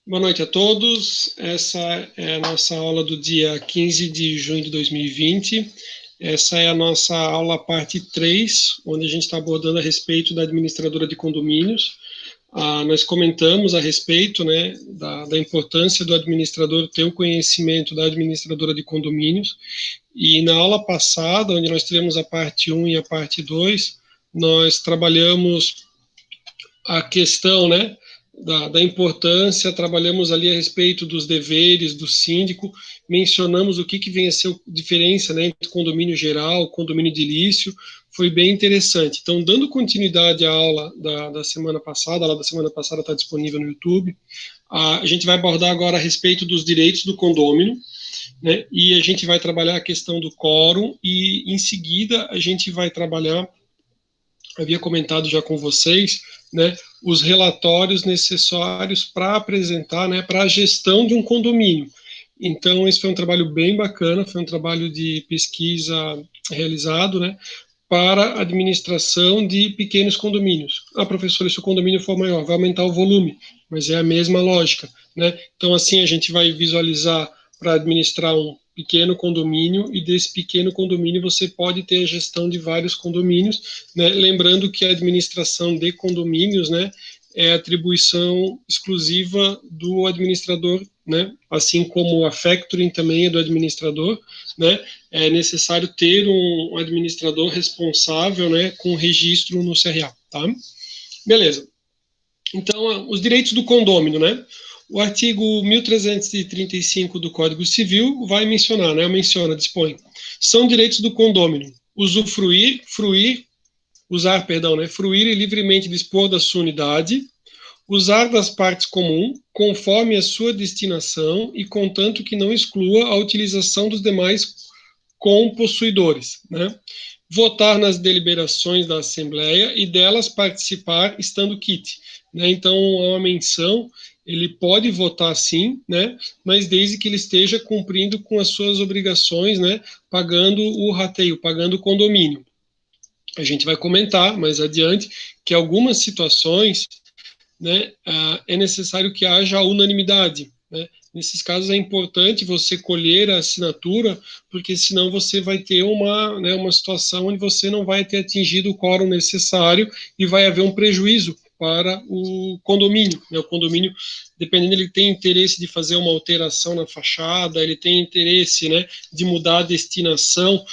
Boa noite a todos. Essa é a nossa aula do dia 15 de junho de 2020. Essa é a nossa aula parte 3, onde a gente está abordando a respeito da administradora de condomínios. Nós comentamos a respeito, né, da importância do administrador ter o conhecimento da administradora de condomínios. E na aula passada, onde nós tivemos a parte 1 e a parte 2, nós trabalhamos a questão, né, da importância, trabalhamos ali a respeito dos deveres do síndico, mencionamos o que vem a ser a diferença, né, entre condomínio geral, condomínio edilício, foi bem interessante. Então, dando continuidade à aula da semana passada, a aula da semana passada está disponível no YouTube, a gente vai abordar agora a respeito dos direitos do condômino, né, e a gente vai trabalhar a questão do quórum, e em seguida a gente vai trabalhar, havia comentado já com vocês, né, os relatórios necessários para apresentar, né, para a gestão de um condomínio. Então, esse foi um trabalho bem bacana, foi um trabalho de pesquisa realizado, né, para a administração de pequenos condomínios. Professor, se o condomínio for maior, vai aumentar o volume, mas é a mesma lógica, né? Então, assim, a gente vai visualizar para administrar um pequeno condomínio, e desse pequeno condomínio você pode ter a gestão de vários condomínios, né? Lembrando que a administração de condomínios, né, é atribuição exclusiva do administrador, né? Assim como a factoring também é do administrador, né? É necessário ter um administrador responsável, né, com registro no CRA, tá? Beleza. Então, os direitos do condômino, né? O artigo 1335 do Código Civil vai mencionar, né? Dispõe. São direitos do condômino: usufruir, fruir e livremente dispor da sua unidade, usar das partes comuns, conforme a sua destinação e contanto que não exclua a utilização dos demais compossuidores, né? Votar nas deliberações da Assembleia e delas participar estando quite, né? Então, há uma menção, ele pode votar sim, né? Mas desde que ele esteja cumprindo com as suas obrigações, né? Pagando o rateio, pagando o condomínio. A gente vai comentar mais adiante que algumas situações, né, é necessário que haja unanimidade, né? Nesses casos é importante você colher a assinatura, porque senão você vai ter uma situação onde você não vai ter atingido o quórum necessário e vai haver um prejuízo para o condomínio, né? O condomínio, dependendo, ele tem interesse de fazer uma alteração na fachada, ele tem interesse, né, de mudar a destinação,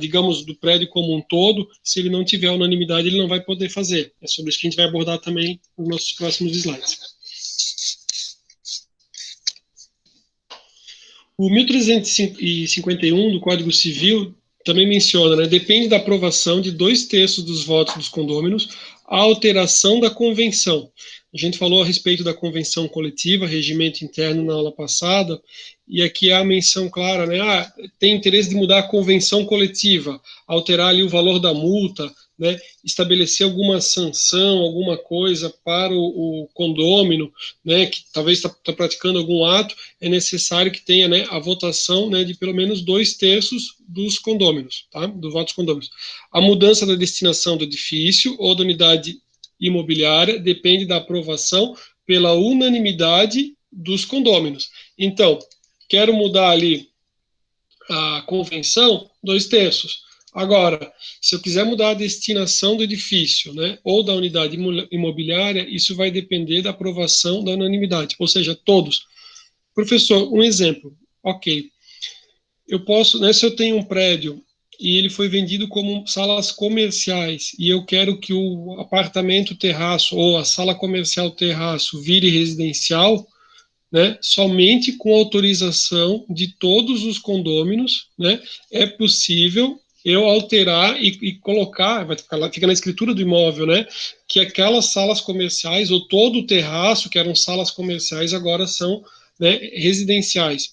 digamos, do prédio como um todo. Se ele não tiver unanimidade, ele não vai poder fazer. É sobre isso que a gente vai abordar também nos nossos próximos slides. O 1351 do Código Civil também menciona, né, depende da aprovação de 2/3 dos votos dos condôminos a alteração da convenção. A gente falou a respeito da convenção coletiva, regimento interno, na aula passada, e aqui há a menção clara, né, tem interesse de mudar a convenção coletiva, alterar ali o valor da multa, né, estabelecer alguma sanção, alguma coisa para o condômino, né, que talvez está praticando algum ato, é necessário que tenha, né, a votação, né, de pelo menos 2/3 dos condôminos, tá? Dos votos condôminos. A mudança da destinação do edifício ou da unidade imobiliária depende da aprovação pela unanimidade dos condôminos. Então, quero mudar ali a convenção, 2/3. Agora, se eu quiser mudar a destinação do edifício, né, ou da unidade imobiliária, isso vai depender da aprovação da unanimidade, ou seja, todos. Professor, um exemplo. Ok. Eu posso, né, se eu tenho um prédio e ele foi vendido como salas comerciais e eu quero que o apartamento terraço ou a sala comercial terraço vire residencial, né, somente com autorização de todos os condôminos, né, é possível eu alterar e colocar, fica na escritura do imóvel, né, que aquelas salas comerciais ou todo o terraço, que eram salas comerciais, agora são, né, residenciais.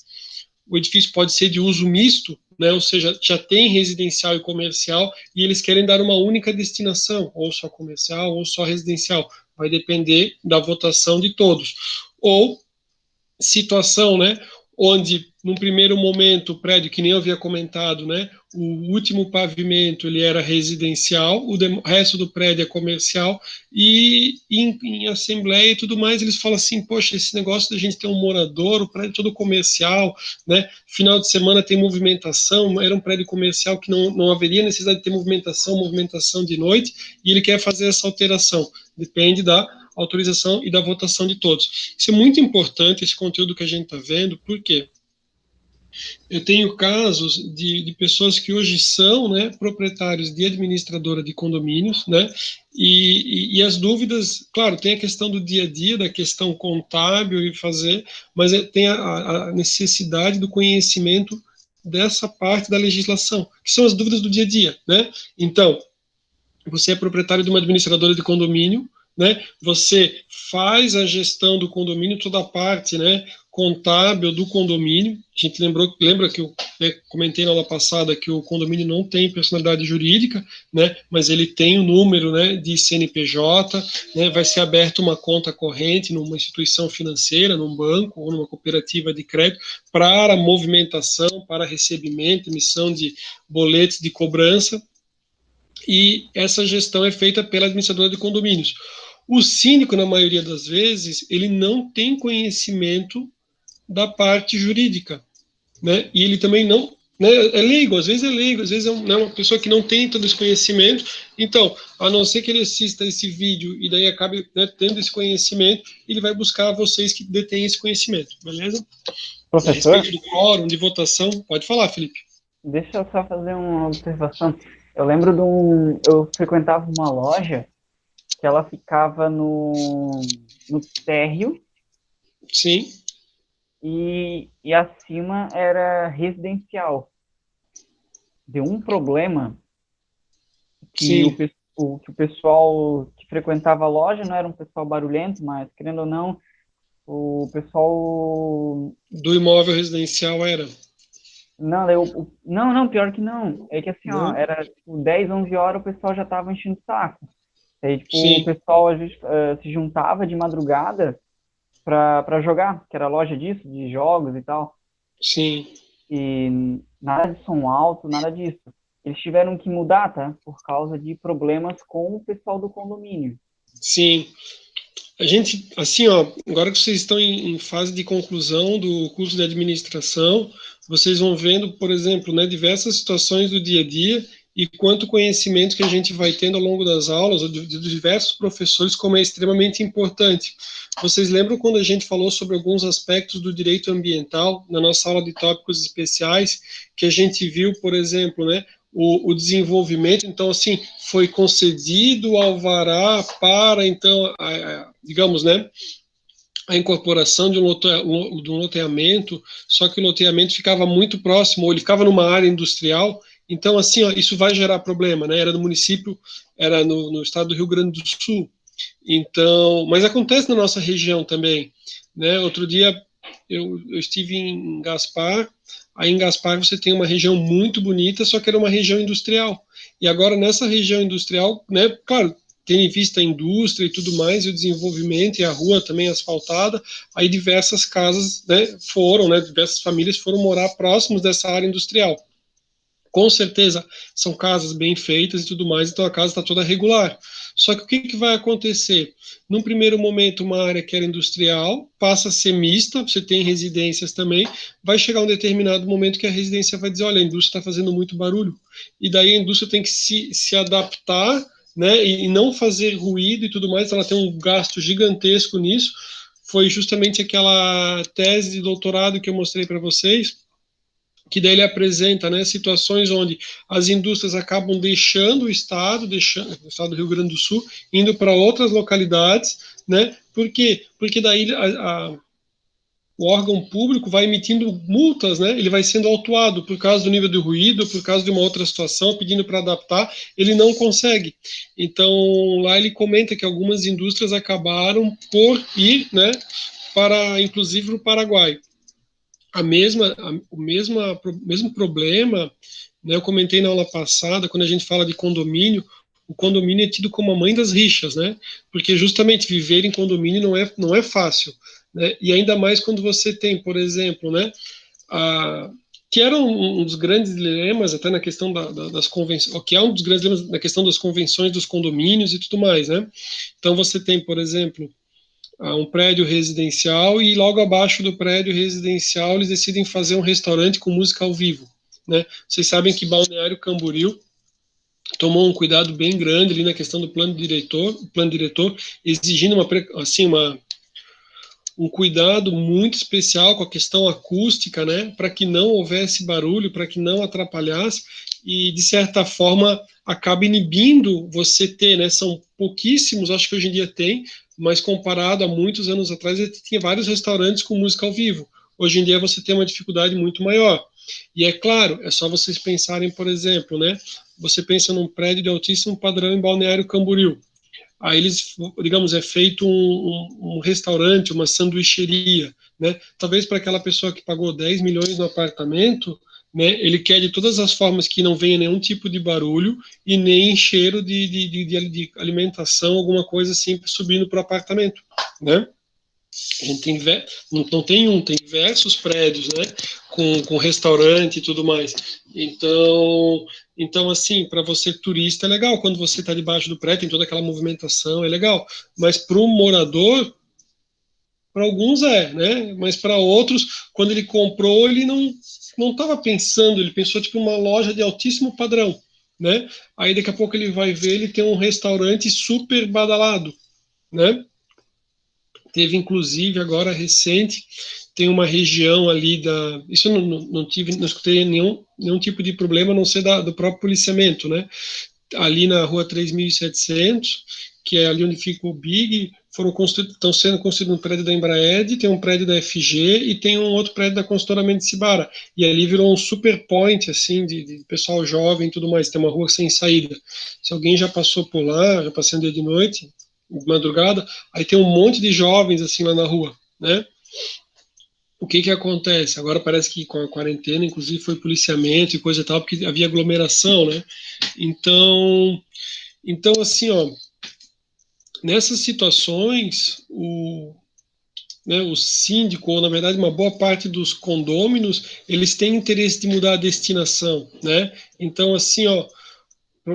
O edifício pode ser de uso misto, né, ou seja, já tem residencial e comercial, e eles querem dar uma única destinação, ou só comercial, ou só residencial. Vai depender da votação de todos. Ou situação, né, onde, num primeiro momento, o prédio, que nem eu havia comentado, né, o último pavimento ele era residencial, o resto do prédio é comercial, e em assembleia e tudo mais, eles falam assim, poxa, esse negócio da gente ter um morador, o prédio todo comercial, né, final de semana tem movimentação, era um prédio comercial que não haveria necessidade de ter movimentação de noite, e ele quer fazer essa alteração, depende da autorização e da votação de todos. Isso é muito importante, esse conteúdo que a gente está vendo, por quê? Eu tenho casos de pessoas que hoje são, né, proprietários de administradora de condomínios, né, e as dúvidas, claro, tem a questão do dia a dia, da questão contábil e fazer, mas tem a necessidade do conhecimento dessa parte da legislação, que são as dúvidas do dia a dia, né? Então, você é proprietário de uma administradora de condomínio, né? Você faz a gestão do condomínio, toda a parte, né, contábil do condomínio. A gente lembra que eu, né, comentei na aula passada que o condomínio não tem personalidade jurídica, né, mas ele tem o número, né, de CNPJ, né, vai ser aberta uma conta corrente numa instituição financeira, num banco ou numa cooperativa de crédito para movimentação, para recebimento, emissão de boletos de cobrança, e essa gestão é feita pela administradora de condomínios. O síndico, na maioria das vezes, ele não tem conhecimento da parte jurídica, né? E ele também não, né, é leigo, às vezes é né, uma pessoa que não tem todo esse conhecimento. Então, a não ser que ele assista esse vídeo e daí acabe, né, tendo esse conhecimento, ele vai buscar vocês que detêm esse conhecimento, beleza? A Professor, respeito do quórum, de votação, pode falar, Felipe. deixa eu só fazer uma observação. Eu lembro eu frequentava uma loja que ela ficava no térreo Sim, e acima era residencial. Deu um problema que sim. que o pessoal que frequentava a loja não era um pessoal barulhento, mas, querendo ou não, o pessoal. Do imóvel residencial era, Não, não, pior que não. É que assim, ó, não? era tipo 10, 11 horas o pessoal já tava enchendo o saco. Aí, tipo, o Sim, pessoal às vezes, se juntava de madrugada pra jogar, que era loja disso, de jogos e tal. sim, E nada de som alto, nada disso. Eles tiveram que mudar, tá? Por causa de problemas com o pessoal do condomínio. sim. A gente, assim, ó, agora que vocês estão em fase de conclusão do curso de administração, vocês vão vendo, por exemplo, né, diversas situações do dia a dia e quanto conhecimento que a gente vai tendo ao longo das aulas, ou de diversos professores, como é extremamente importante. Vocês lembram quando a gente falou sobre alguns aspectos do direito ambiental, na nossa aula de tópicos especiais, que a gente viu, por exemplo, né, o desenvolvimento, então, assim, foi concedido o alvará para, então, digamos, né, a incorporação de um loteamento, só que o loteamento ficava muito próximo, ou ele ficava numa área industrial, então, assim, ó, isso vai gerar problema, né, era no município, era no estado do Rio Grande do Sul, então, mas acontece na nossa região também, né, outro dia eu estive em Gaspar. Aí em Gaspar você tem uma região muito bonita, só que era uma região industrial. E agora nessa região industrial, né, claro, tendo em vista a indústria e tudo mais, e o desenvolvimento, e a rua também asfaltada, aí diversas casas, né, diversas famílias foram morar próximos dessa área industrial. Com certeza são casas bem feitas e tudo mais, então a casa está toda regular. Só que o que vai acontecer? Num primeiro momento, uma área que era industrial passa a ser mista, você tem residências também, vai chegar um determinado momento que a residência vai dizer, olha, a indústria está fazendo muito barulho, e daí a indústria tem que se adaptar, né, e não fazer ruído e tudo mais, ela tem um gasto gigantesco nisso, foi justamente aquela tese de doutorado que eu mostrei para vocês, que daí ele apresenta, né, situações onde as indústrias acabam deixando o estado do Rio Grande do Sul, indo para outras localidades, né? Por quê? Porque daí o órgão público vai emitindo multas, né? Ele vai sendo autuado por causa do nível de ruído, por causa de uma outra situação, pedindo para adaptar, ele não consegue. Então, lá ele comenta que algumas indústrias acabaram por ir, né, para, inclusive, para o Paraguai. O mesmo problema, né, eu comentei na aula passada, quando a gente fala de condomínio, o condomínio é tido como a mãe das rixas, né? Porque justamente viver em condomínio não é fácil, né? E ainda mais quando você tem, por exemplo, né, a, que era um dos grandes dilemas até na questão das convenções, que é um dos grandes dilemas na questão das convenções dos condomínios e tudo mais, né? Então você tem, por exemplo, um prédio residencial e logo abaixo do prédio residencial eles decidem fazer um restaurante com música ao vivo, né? Vocês sabem que Balneário Camboriú tomou um cuidado bem grande ali na questão do plano diretor, exigindo um cuidado muito especial com a questão acústica, né, para que não houvesse barulho, para que não atrapalhasse e de certa forma acaba inibindo você ter, né, são pouquíssimos, acho que hoje em dia tem, mas comparado a muitos anos atrás, tinha vários restaurantes com música ao vivo. Hoje em dia você tem uma dificuldade muito maior. E é claro, é só vocês pensarem, por exemplo, né, você pensa num prédio de altíssimo padrão em Balneário Camboriú. Aí eles, digamos, é feito um restaurante, uma sanduicheria, né? Talvez para aquela pessoa que pagou 10 milhões no apartamento, né, ele quer de todas as formas que não venha nenhum tipo de barulho e nem cheiro de alimentação, alguma coisa assim, subindo para o apartamento, né? A gente tem, não tem tem diversos prédios, né, com restaurante e tudo mais. Então assim, para você turista é legal, quando você está debaixo do prédio, tem toda aquela movimentação, é legal. Mas para o morador, para alguns né? Mas para outros, quando ele comprou, ele não estava pensando, ele pensou tipo uma loja de altíssimo padrão, né? Aí daqui a pouco ele vai ver, ele tem um restaurante super badalado, né? Teve, inclusive, agora recente, tem uma região ali da. Isso eu não escutei nenhum tipo de problema, a não ser do próprio policiamento, né? Ali na rua 3700, que é ali onde fica o Big, estão sendo construídos um prédio da Embraed, tem um prédio da FG e tem um outro prédio da consultora Mendicibara. E ali virou um super point, assim, de pessoal jovem e tudo mais. Tem uma rua sem saída. Se alguém já passou por lá, já passei um dia de noite, de madrugada, aí tem um monte de jovens assim lá na rua, né? O que que acontece? Agora parece que com a quarentena, inclusive, foi policiamento e coisa e tal, porque havia aglomeração, né? Então assim, ó, nessas situações, o síndico, ou na verdade uma boa parte dos condôminos, eles têm interesse de mudar a destinação, né? Então assim, ó,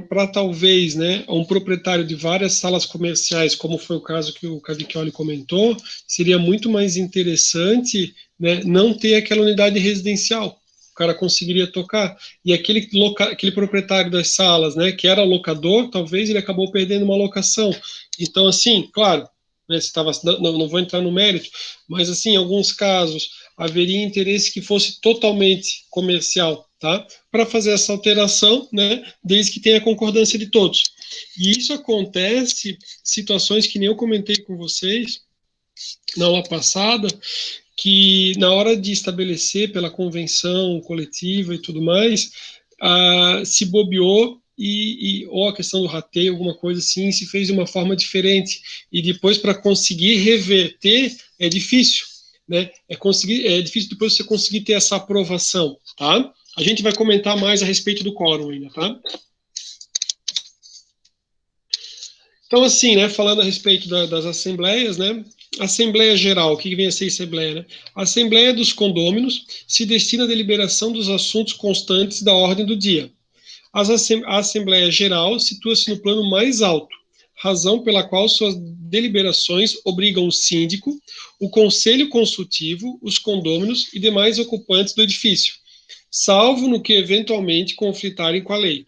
para talvez, né, um proprietário de várias salas comerciais, como foi o caso que o Cavicchioli comentou, seria muito mais interessante, né, não ter aquela unidade residencial. O cara conseguiria tocar. E aquele proprietário das salas, né, que era locador, talvez ele acabou perdendo uma locação. Então, assim, claro, né, não vou entrar no mérito, mas, assim, em alguns casos, haveria interesse que fosse totalmente comercial, tá? Para fazer essa alteração, né, desde que tenha a concordância de todos. E isso acontece, situações que nem eu comentei com vocês na aula passada, que na hora de estabelecer pela convenção coletiva e tudo mais, se bobeou ou a questão do rateio, alguma coisa assim, se fez de uma forma diferente. E depois, para conseguir reverter, é difícil, né? É difícil depois você conseguir ter essa aprovação, tá? A gente vai comentar mais a respeito do quórum ainda, tá? Então, assim, né, falando a respeito das assembleias, né, Assembleia Geral, o que vem a ser Assembleia? Né? A Assembleia dos Condôminos se destina à deliberação dos assuntos constantes da ordem do dia. A Assembleia Geral situa-se no plano mais alto, razão pela qual suas deliberações obrigam o síndico, o conselho consultivo, os condôminos e demais ocupantes do edifício, salvo no que eventualmente conflitarem com a lei,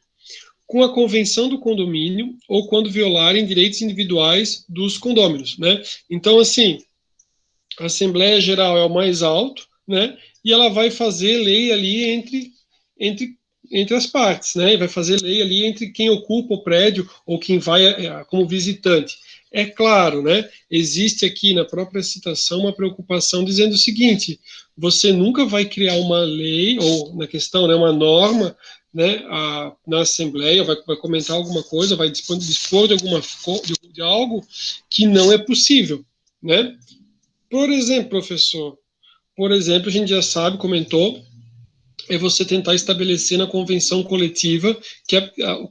com a convenção do condomínio ou quando violarem direitos individuais dos condôminos, né? Então, assim, a Assembleia Geral é o mais alto, né? E ela vai fazer lei ali entre as partes, né? E vai fazer lei ali entre quem ocupa o prédio ou quem vai como visitante. É claro, né? Existe aqui na própria citação uma preocupação dizendo o seguinte: você nunca vai criar uma lei ou na questão, né, uma norma, né, na Assembleia, vai comentar alguma coisa, vai dispor de algo que não é possível, né? Por exemplo, professor, a gente já sabe, comentou, é você tentar estabelecer na convenção coletiva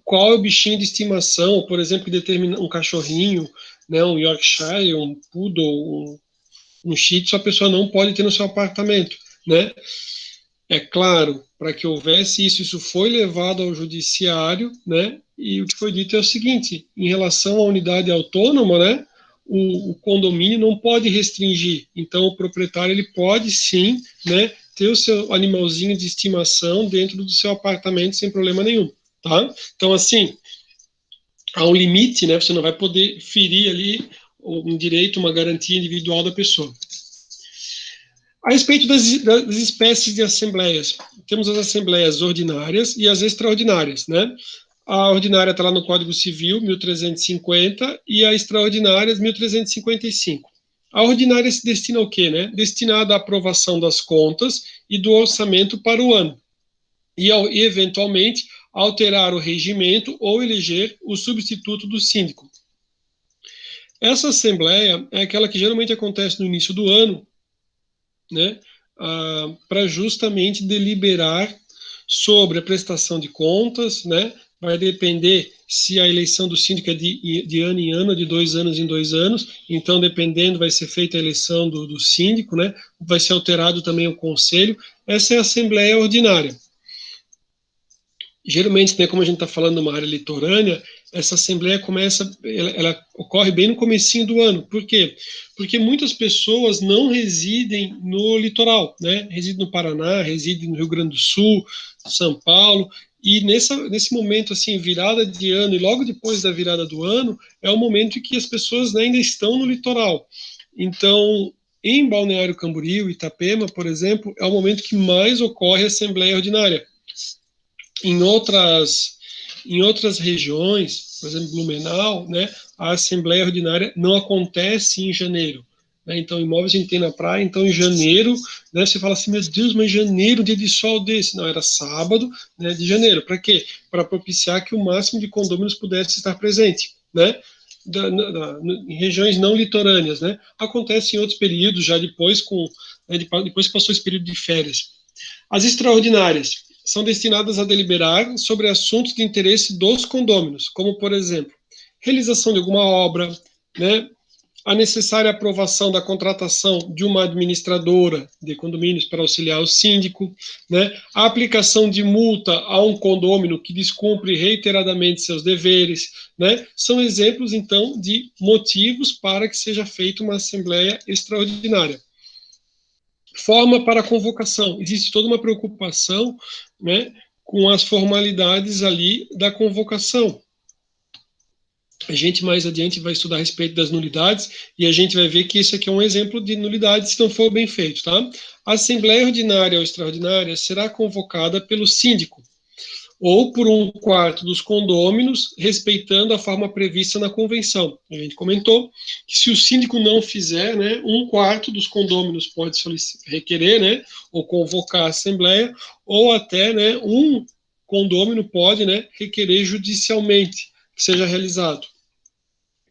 qual é o bichinho de estimação, ou, por exemplo, que determina um cachorrinho, né, um Yorkshire, um Poodle, um Shih Tzu, a pessoa não pode ter no seu apartamento, né? É claro para que houvesse isso. Isso foi levado ao judiciário, né? E o que foi dito é o seguinte: em relação à unidade autônoma, né? O condomínio não pode restringir. Então, o proprietário ele pode sim, né? Ter o seu animalzinho de estimação dentro do seu apartamento sem problema nenhum, tá? Então, assim, há um limite, né? Você não vai poder ferir ali um direito, uma garantia individual da pessoa. A respeito das espécies de assembleias, temos as assembleias ordinárias e as extraordinárias, né? A ordinária está lá no Código Civil, 1350, e a extraordinária, 1355. A ordinária se destina ao quê, né? Destinada à aprovação das contas e do orçamento para o ano. E eventualmente, alterar o regimento ou eleger o substituto do síndico. Essa assembleia é aquela que geralmente acontece no início do ano, né, para justamente deliberar sobre a prestação de contas, né, vai depender se a eleição do síndico é de ano em ano, de 2 anos em 2 anos, então, dependendo, vai ser feita a eleição do síndico, né, vai ser alterado também o conselho. Essa é a assembleia ordinária. Geralmente, né, como a gente está falando numa área litorânea, essa assembleia ela ocorre bem no comecinho do ano. Por quê? Porque muitas pessoas não residem no litoral, né? Residem no Paraná, residem no Rio Grande do Sul, São Paulo, e nesse momento, assim, virada de ano, e logo depois da virada do ano, é o momento em que as pessoas, né, ainda estão no litoral. Então, em Balneário Camboriú, Itapema, por exemplo, é o momento que mais ocorre a assembleia ordinária. Em outras regiões, por exemplo, Blumenau, né, a Assembleia Ordinária não acontece em janeiro. Né, então, imóveis a gente tem na praia, então em janeiro, né, você fala assim, meu Deus, mas janeiro, dia de sol desse. Não, era sábado, né, de janeiro. Para quê? Para propiciar que o máximo de condôminos pudesse estar presente, né? Em regiões não litorâneas, né? Acontece em outros períodos, já depois depois que passou esse período de férias. As extraordinárias são destinadas a deliberar sobre assuntos de interesse dos condôminos, como, por exemplo, realização de alguma obra, né, a necessária aprovação da contratação de uma administradora de condomínios para auxiliar o síndico, né, a aplicação de multa a um condômino que descumpre reiteradamente seus deveres, né, são exemplos, então, de motivos para que seja feita uma assembleia extraordinária. Forma para a convocação. Existe toda uma preocupação, né, com as formalidades ali da convocação. A gente mais adiante vai estudar a respeito das nulidades e a gente vai ver que isso aqui é um exemplo de nulidade se não for bem feito, tá? A Assembleia Ordinária ou Extraordinária será convocada pelo síndico ou por 1/4 dos condôminos, respeitando a forma prevista na convenção. A gente comentou que se o síndico não fizer, né, 1/4 dos condôminos pode requerer, né, ou convocar a assembleia, ou até, né, um condômino pode, né, requerer judicialmente que seja realizado.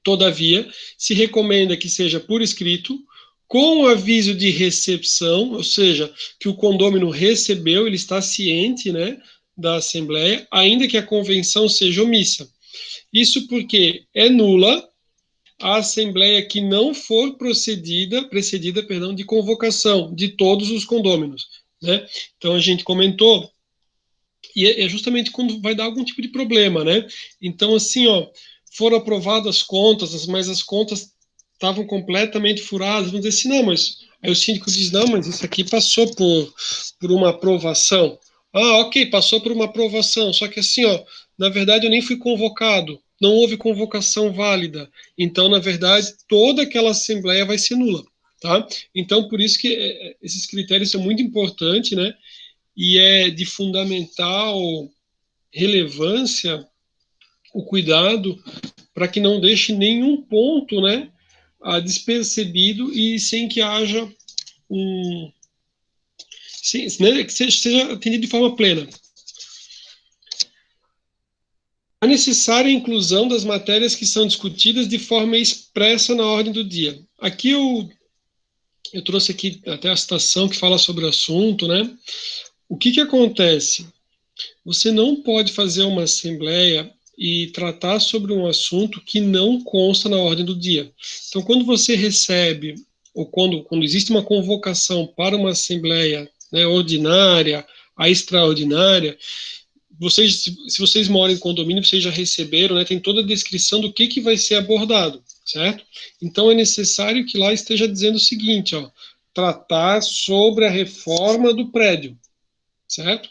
Todavia, se recomenda que seja por escrito, com aviso de recepção, ou seja, que o condômino recebeu, ele está ciente, né, da Assembleia, ainda que a convenção seja omissa. Isso porque é nula a Assembleia que não for precedida de convocação de todos os condôminos, né? Então, a gente comentou, e é justamente quando vai dar algum tipo de problema, né? Então, assim, ó, foram aprovadas as contas, mas as contas estavam completamente furadas, vamos dizer assim, não, mas aí o síndico diz, não, mas isso aqui passou por uma aprovação. Ah, ok, passou por uma aprovação, só que assim, ó, na verdade eu nem fui convocado, não houve convocação válida, então, na verdade, toda aquela assembleia vai ser nula, tá? Então, por isso que esses critérios são muito importantes, né? E é de fundamental relevância o cuidado para que não deixe nenhum ponto, né, despercebido e sem que haja né, que seja atendido de forma plena. A necessária inclusão das matérias que são discutidas de forma expressa na ordem do dia. Aqui eu trouxe aqui até a citação que fala sobre o assunto, né? O que acontece? Você não pode fazer uma assembleia e tratar sobre um assunto que não consta na ordem do dia. Então, quando você recebe, ou quando existe uma convocação para uma assembleia, né, ordinária, a extraordinária, vocês, se vocês moram em condomínio, vocês já receberam, né, tem toda a descrição do que vai ser abordado, certo? Então é necessário que lá esteja dizendo o seguinte, ó, tratar sobre a reforma do prédio, certo?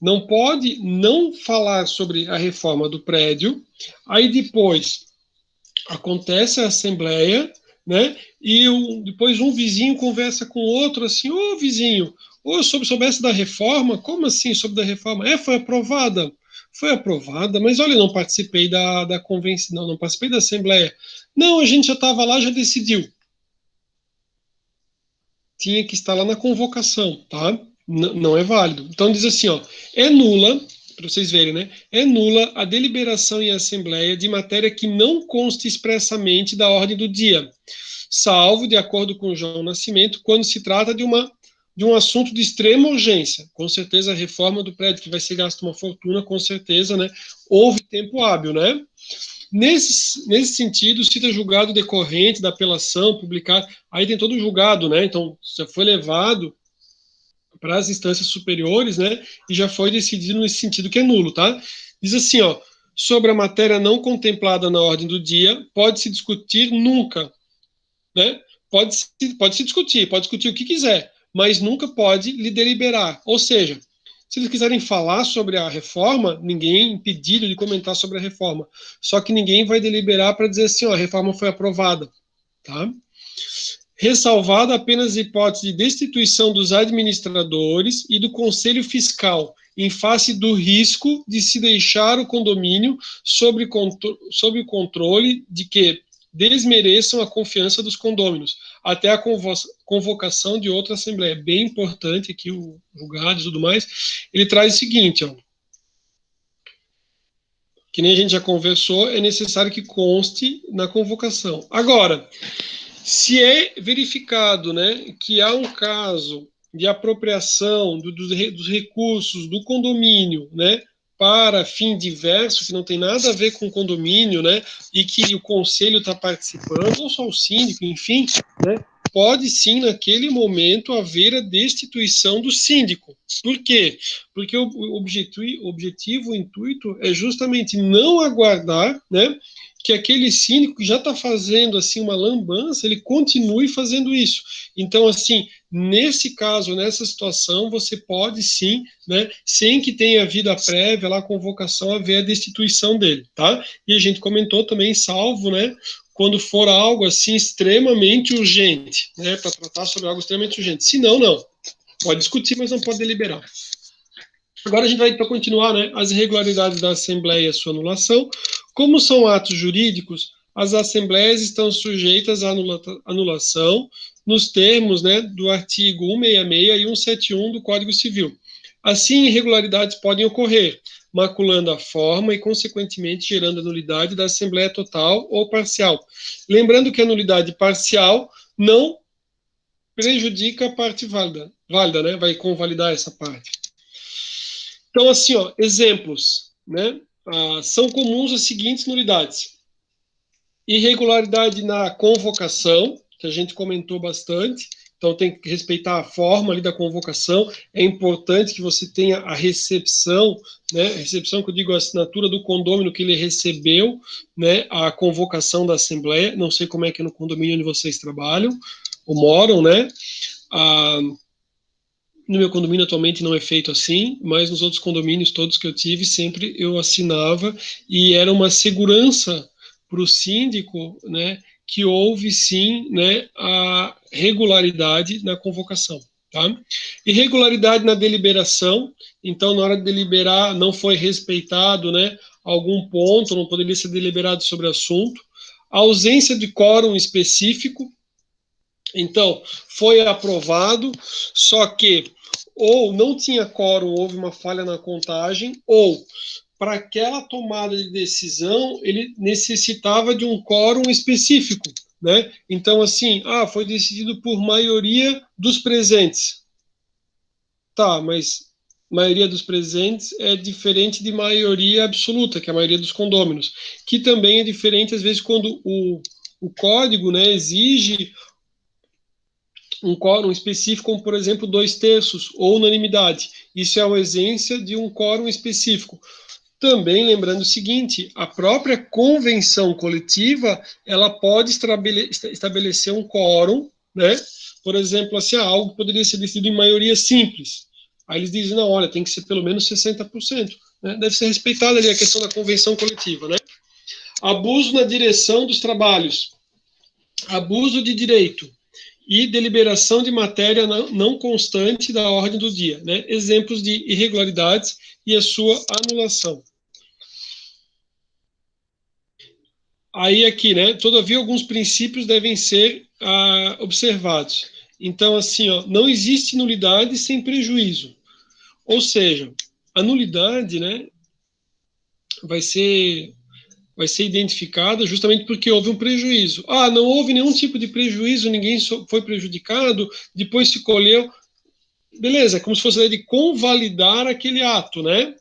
Não pode não falar sobre a reforma do prédio, aí depois acontece a assembleia, né? E depois um vizinho conversa com o outro assim, ô vizinho, ô, soubesse da reforma? Como assim sobre da reforma? Foi aprovada. Foi aprovada, mas olha, não participei da convenção, não participei da assembleia. Não, a gente já estava lá, já decidiu. Tinha que estar lá na convocação, tá? Não é válido. Então diz assim, ó, é nula, para vocês verem, né? É nula a deliberação em assembleia de matéria que não conste expressamente da ordem do dia, salvo, de acordo com João Nascimento, quando se trata de um assunto de extrema urgência. Com certeza a reforma do prédio, que vai ser gasta uma fortuna, com certeza, né? Houve tempo hábil, né? Nesse sentido, cita julgado decorrente da apelação publicada, aí tem todo o julgado, né? Então, já foi levado para as instâncias superiores, né? E já foi decidido nesse sentido que é nulo, tá? Diz assim, ó, sobre a matéria não contemplada na ordem do dia, pode-se discutir nunca, né? Pode-se discutir, pode discutir o que quiser, mas nunca pode lhe deliberar. Ou seja, se eles quiserem falar sobre a reforma, ninguém é impedido de comentar sobre a reforma. Só que ninguém vai deliberar para dizer assim, ó, a reforma foi aprovada, tá? Ressalvada apenas a hipótese de destituição dos administradores e do conselho fiscal, em face do risco de se deixar o condomínio sob o controle de que desmereçam a confiança dos condôminos, até a convocação de outra assembleia. Bem importante aqui o julgado e tudo mais. Ele traz o seguinte, ó, que nem a gente já conversou, é necessário que conste na convocação. Agora, se é verificado, né, que há um caso de apropriação dos recursos do condomínio, né, para fim diverso, que não tem nada a ver com o condomínio, né, e que o conselho está participando, ou só o síndico, enfim, né, pode sim, naquele momento, haver a destituição do síndico. Por quê? Porque o objetivo, o intuito é justamente não aguardar, né, que aquele cínico que já está fazendo assim uma lambança, ele continue fazendo isso. Então, assim, nesse caso, nessa situação, você pode sim, né, sem que tenha havido a prévia, lá, a convocação, haver a destituição dele, tá? E a gente comentou também, salvo, né, quando for algo assim extremamente urgente, né, para tratar sobre algo extremamente urgente. Se não, não. Pode discutir, mas não pode deliberar. Agora a gente vai então continuar, né, as irregularidades da Assembleia e a sua anulação. Como são atos jurídicos, as assembleias estão sujeitas à anulação nos termos, né, do artigo 166 e 171 do Código Civil. Assim, irregularidades podem ocorrer, maculando a forma e, consequentemente, gerando a nulidade da Assembleia total ou parcial. Lembrando que a nulidade parcial não prejudica a parte válida, né, vai convalidar essa parte. Então, assim, ó, exemplos, né? São comuns as seguintes nulidades: irregularidade na convocação, que a gente comentou bastante, então tem que respeitar a forma ali da convocação. É importante que você tenha a recepção, né? A recepção, que eu digo, a assinatura do condômino que ele recebeu, né? A convocação da assembleia. Não sei como é que é no condomínio onde vocês trabalham ou moram, né? No meu condomínio atualmente não é feito assim, mas nos outros condomínios todos que eu tive, sempre eu assinava, e era uma segurança para o síndico, né, que houve sim, né, a regularidade na convocação. Tá? Irregularidade na deliberação, então na hora de deliberar não foi respeitado, né, algum ponto, não poderia ser deliberado sobre o assunto. A ausência de quórum específico, então foi aprovado, só que ou não tinha quórum, houve uma falha na contagem, ou para aquela tomada de decisão ele necessitava de um quórum específico, né? Então, assim, foi decidido por maioria dos presentes. Tá, mas maioria dos presentes é diferente de maioria absoluta, que é a maioria dos condôminos, que também é diferente, às vezes, quando o código, né, exige um quórum específico, como, por exemplo, 2/3 ou unanimidade. Isso é a ausência de um quórum específico. Também lembrando o seguinte, a própria convenção coletiva, ela pode estabelecer um quórum, né? Por exemplo, assim, algo poderia ser decidido em maioria simples. Aí eles dizem, não, olha, tem que ser pelo menos 60%. Né? Deve ser respeitada ali a questão da convenção coletiva, né? Abuso na direção dos trabalhos, abuso de direito e deliberação de matéria não constante da ordem do dia, né? Exemplos de irregularidades e a sua anulação. Aí aqui, né? Todavia, alguns princípios devem ser observados. Então, assim, ó, não existe nulidade sem prejuízo. Ou seja, a nulidade, né, vai ser identificada justamente porque houve um prejuízo. Ah, não houve nenhum tipo de prejuízo, ninguém foi prejudicado, depois se colheu. Beleza, é como se fosse de convalidar aquele ato, né?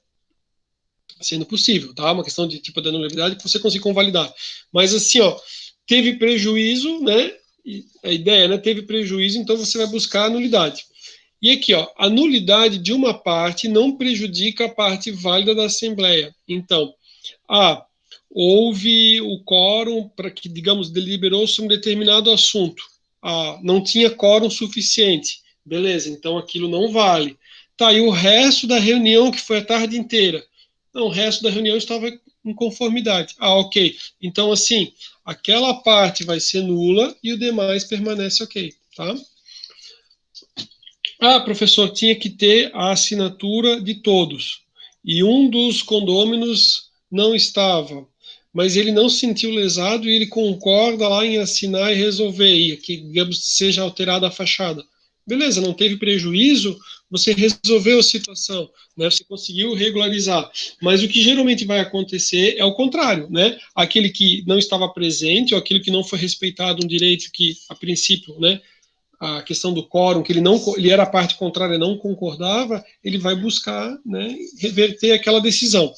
Sendo possível, tá? Uma questão de tipo de nulidade que você consiga convalidar. Mas assim, ó, teve prejuízo, né? A ideia, né? Teve prejuízo, então você vai buscar a nulidade. E aqui, ó, a nulidade de uma parte não prejudica a parte válida da Assembleia. Então, houve o quórum para que, digamos, deliberou sobre um determinado assunto. Não tinha quórum suficiente. Beleza, então aquilo não vale. Tá, e o resto da reunião, que foi a tarde inteira? Não, o resto da reunião estava em conformidade. Ok. Então, assim, aquela parte vai ser nula e o demais permanece ok, tá? Professor, tinha que ter a assinatura de todos. E um dos condôminos não estava, mas ele não se sentiu lesado e ele concorda lá em assinar e resolver, e que, digamos, seja alterada a fachada. Beleza, não teve prejuízo, você resolveu a situação, né? Você conseguiu regularizar. Mas o que geralmente vai acontecer é o contrário, né? Aquele que não estava presente, ou aquele que não foi respeitado um direito que, a princípio, né, a questão do quórum, que ele era a parte contrária, não concordava, ele vai buscar, né, reverter aquela decisão.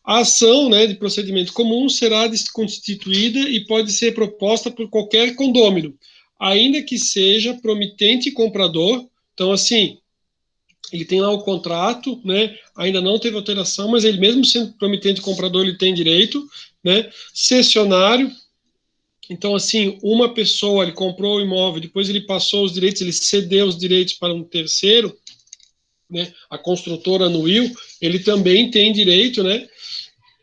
A ação, né, de procedimento comum será constituída e pode ser proposta por qualquer condômino, ainda que seja promitente e comprador. Então, assim, ele tem lá o contrato, né, ainda não teve alteração, mas ele mesmo sendo promitente e comprador, ele tem direito, né, cessionário. Então, assim, uma pessoa, ele comprou o imóvel, depois ele passou os direitos, ele cedeu os direitos para um terceiro, né, a construtora anuiu, ele também tem direito, né,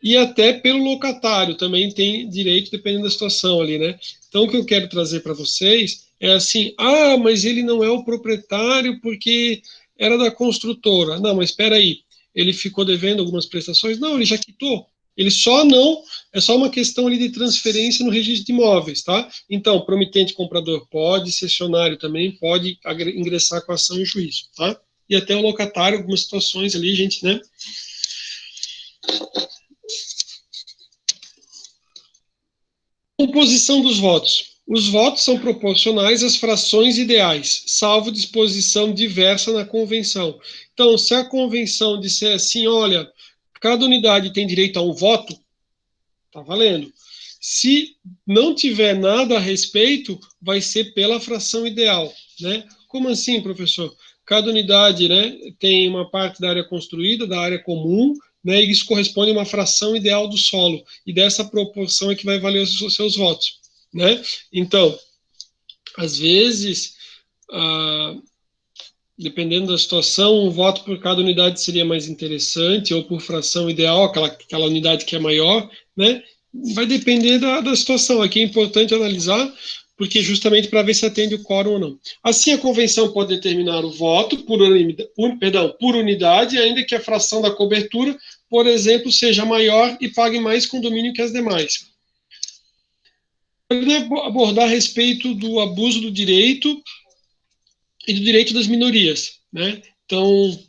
e até pelo locatário também tem direito, dependendo da situação ali, né. Então, o que eu quero trazer para vocês é assim, mas ele não é o proprietário porque era da construtora. Não, mas espera aí, ele ficou devendo algumas prestações? Não, ele já quitou. Ele só não, é só uma questão ali de transferência no registro de imóveis, tá? Então, promitente comprador pode, cessionário também pode ingressar com a ação em juízo, tá? E até o locatário, algumas situações ali, gente, né? Composição dos votos. Os votos são proporcionais às frações ideais, salvo disposição diversa na convenção. Então, se a convenção disser assim, olha, cada unidade tem direito a um voto, tá valendo. Se não tiver nada a respeito, vai ser pela fração ideal, né? Como assim, professor? Cada unidade, né, tem uma parte da área construída, da área comum, né, e isso corresponde a uma fração ideal do solo, e dessa proporção é que vai valer os seus votos, né? Então, às vezes, dependendo da situação, um voto por cada unidade seria mais interessante, ou por fração ideal, aquela unidade que é maior, né? Vai depender da situação. Aqui é importante analisar, porque justamente para ver se atende o quórum ou não. Assim, a convenção pode determinar o voto por unidade, ainda que a fração da cobertura, por exemplo, seja maior e pague mais condomínio que as demais. Pode abordar a respeito do abuso do direito e do direito das minorias, né? Então,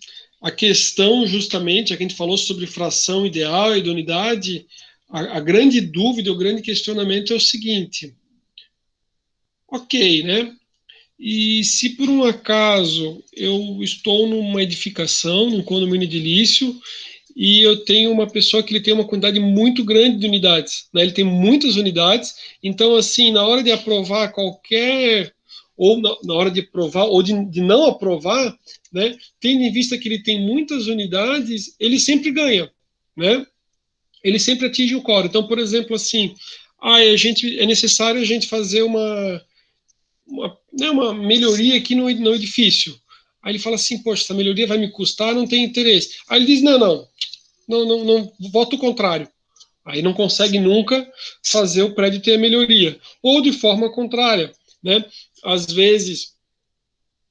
a questão, justamente, a que a gente falou sobre fração ideal e de unidade, a grande dúvida, o grande questionamento é o seguinte: ok, né? E se por um acaso eu estou numa edificação, num condomínio edilício, e eu tenho uma pessoa que ele tem uma quantidade muito grande de unidades, né? Ele tem muitas unidades, então, assim, na hora de aprovar qualquer, ou na hora de aprovar, ou de não aprovar, né? Tendo em vista que ele tem muitas unidades, ele sempre ganha, né? Ele sempre atinge o quórum. Então, por exemplo, assim, é necessário a gente fazer uma melhoria aqui no edifício. Aí ele fala assim, poxa, essa melhoria vai me custar, não tem interesse. Aí ele diz, não, voto contrário. Aí não consegue nunca fazer o prédio ter a melhoria. Ou de forma contrária, né? Às vezes,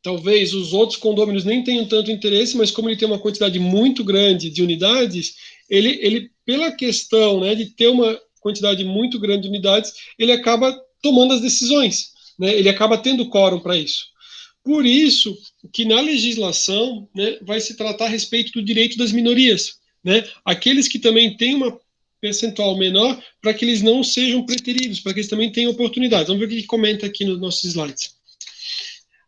talvez os outros condôminos nem tenham tanto interesse, mas como ele tem uma quantidade muito grande de unidades, ele pela questão, né, de ter uma quantidade muito grande de unidades, ele acaba tomando as decisões, né? Ele acaba tendo quórum para isso. Por isso que na legislação, né, vai se tratar a respeito do direito das minorias, né? Aqueles que também têm uma percentual menor, para que eles não sejam preteridos, para que eles também tenham oportunidades. Vamos ver o que ele comenta aqui nos nossos slides.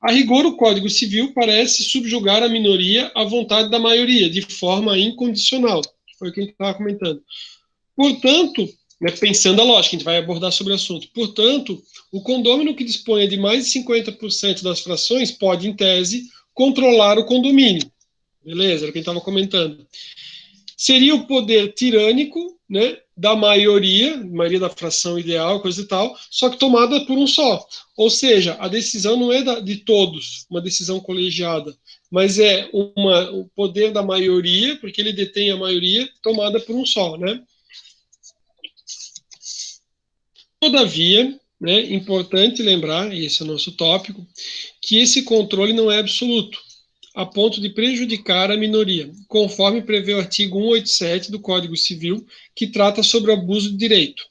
A rigor, o Código Civil parece subjugar a minoria à vontade da maioria, de forma incondicional. Foi o que a gente estava comentando. Portanto, né, pensando a lógica, a gente vai abordar sobre o assunto. Portanto, o condômino que disponha de mais de 50% das frações pode, em tese, controlar o condomínio. Beleza, era o que a gente estava comentando. Seria o poder tirânico, né, da maioria da fração ideal, coisa e tal, só que tomada por um só. Ou seja, a decisão não é de todos, uma decisão colegiada, mas é o poder da maioria, porque ele detém a maioria, tomada por um só, né? Todavia, né, importante lembrar, e esse é o nosso tópico, que esse controle não é absoluto, a ponto de prejudicar a minoria, conforme prevê o artigo 187 do Código Civil, que trata sobre o abuso de direito.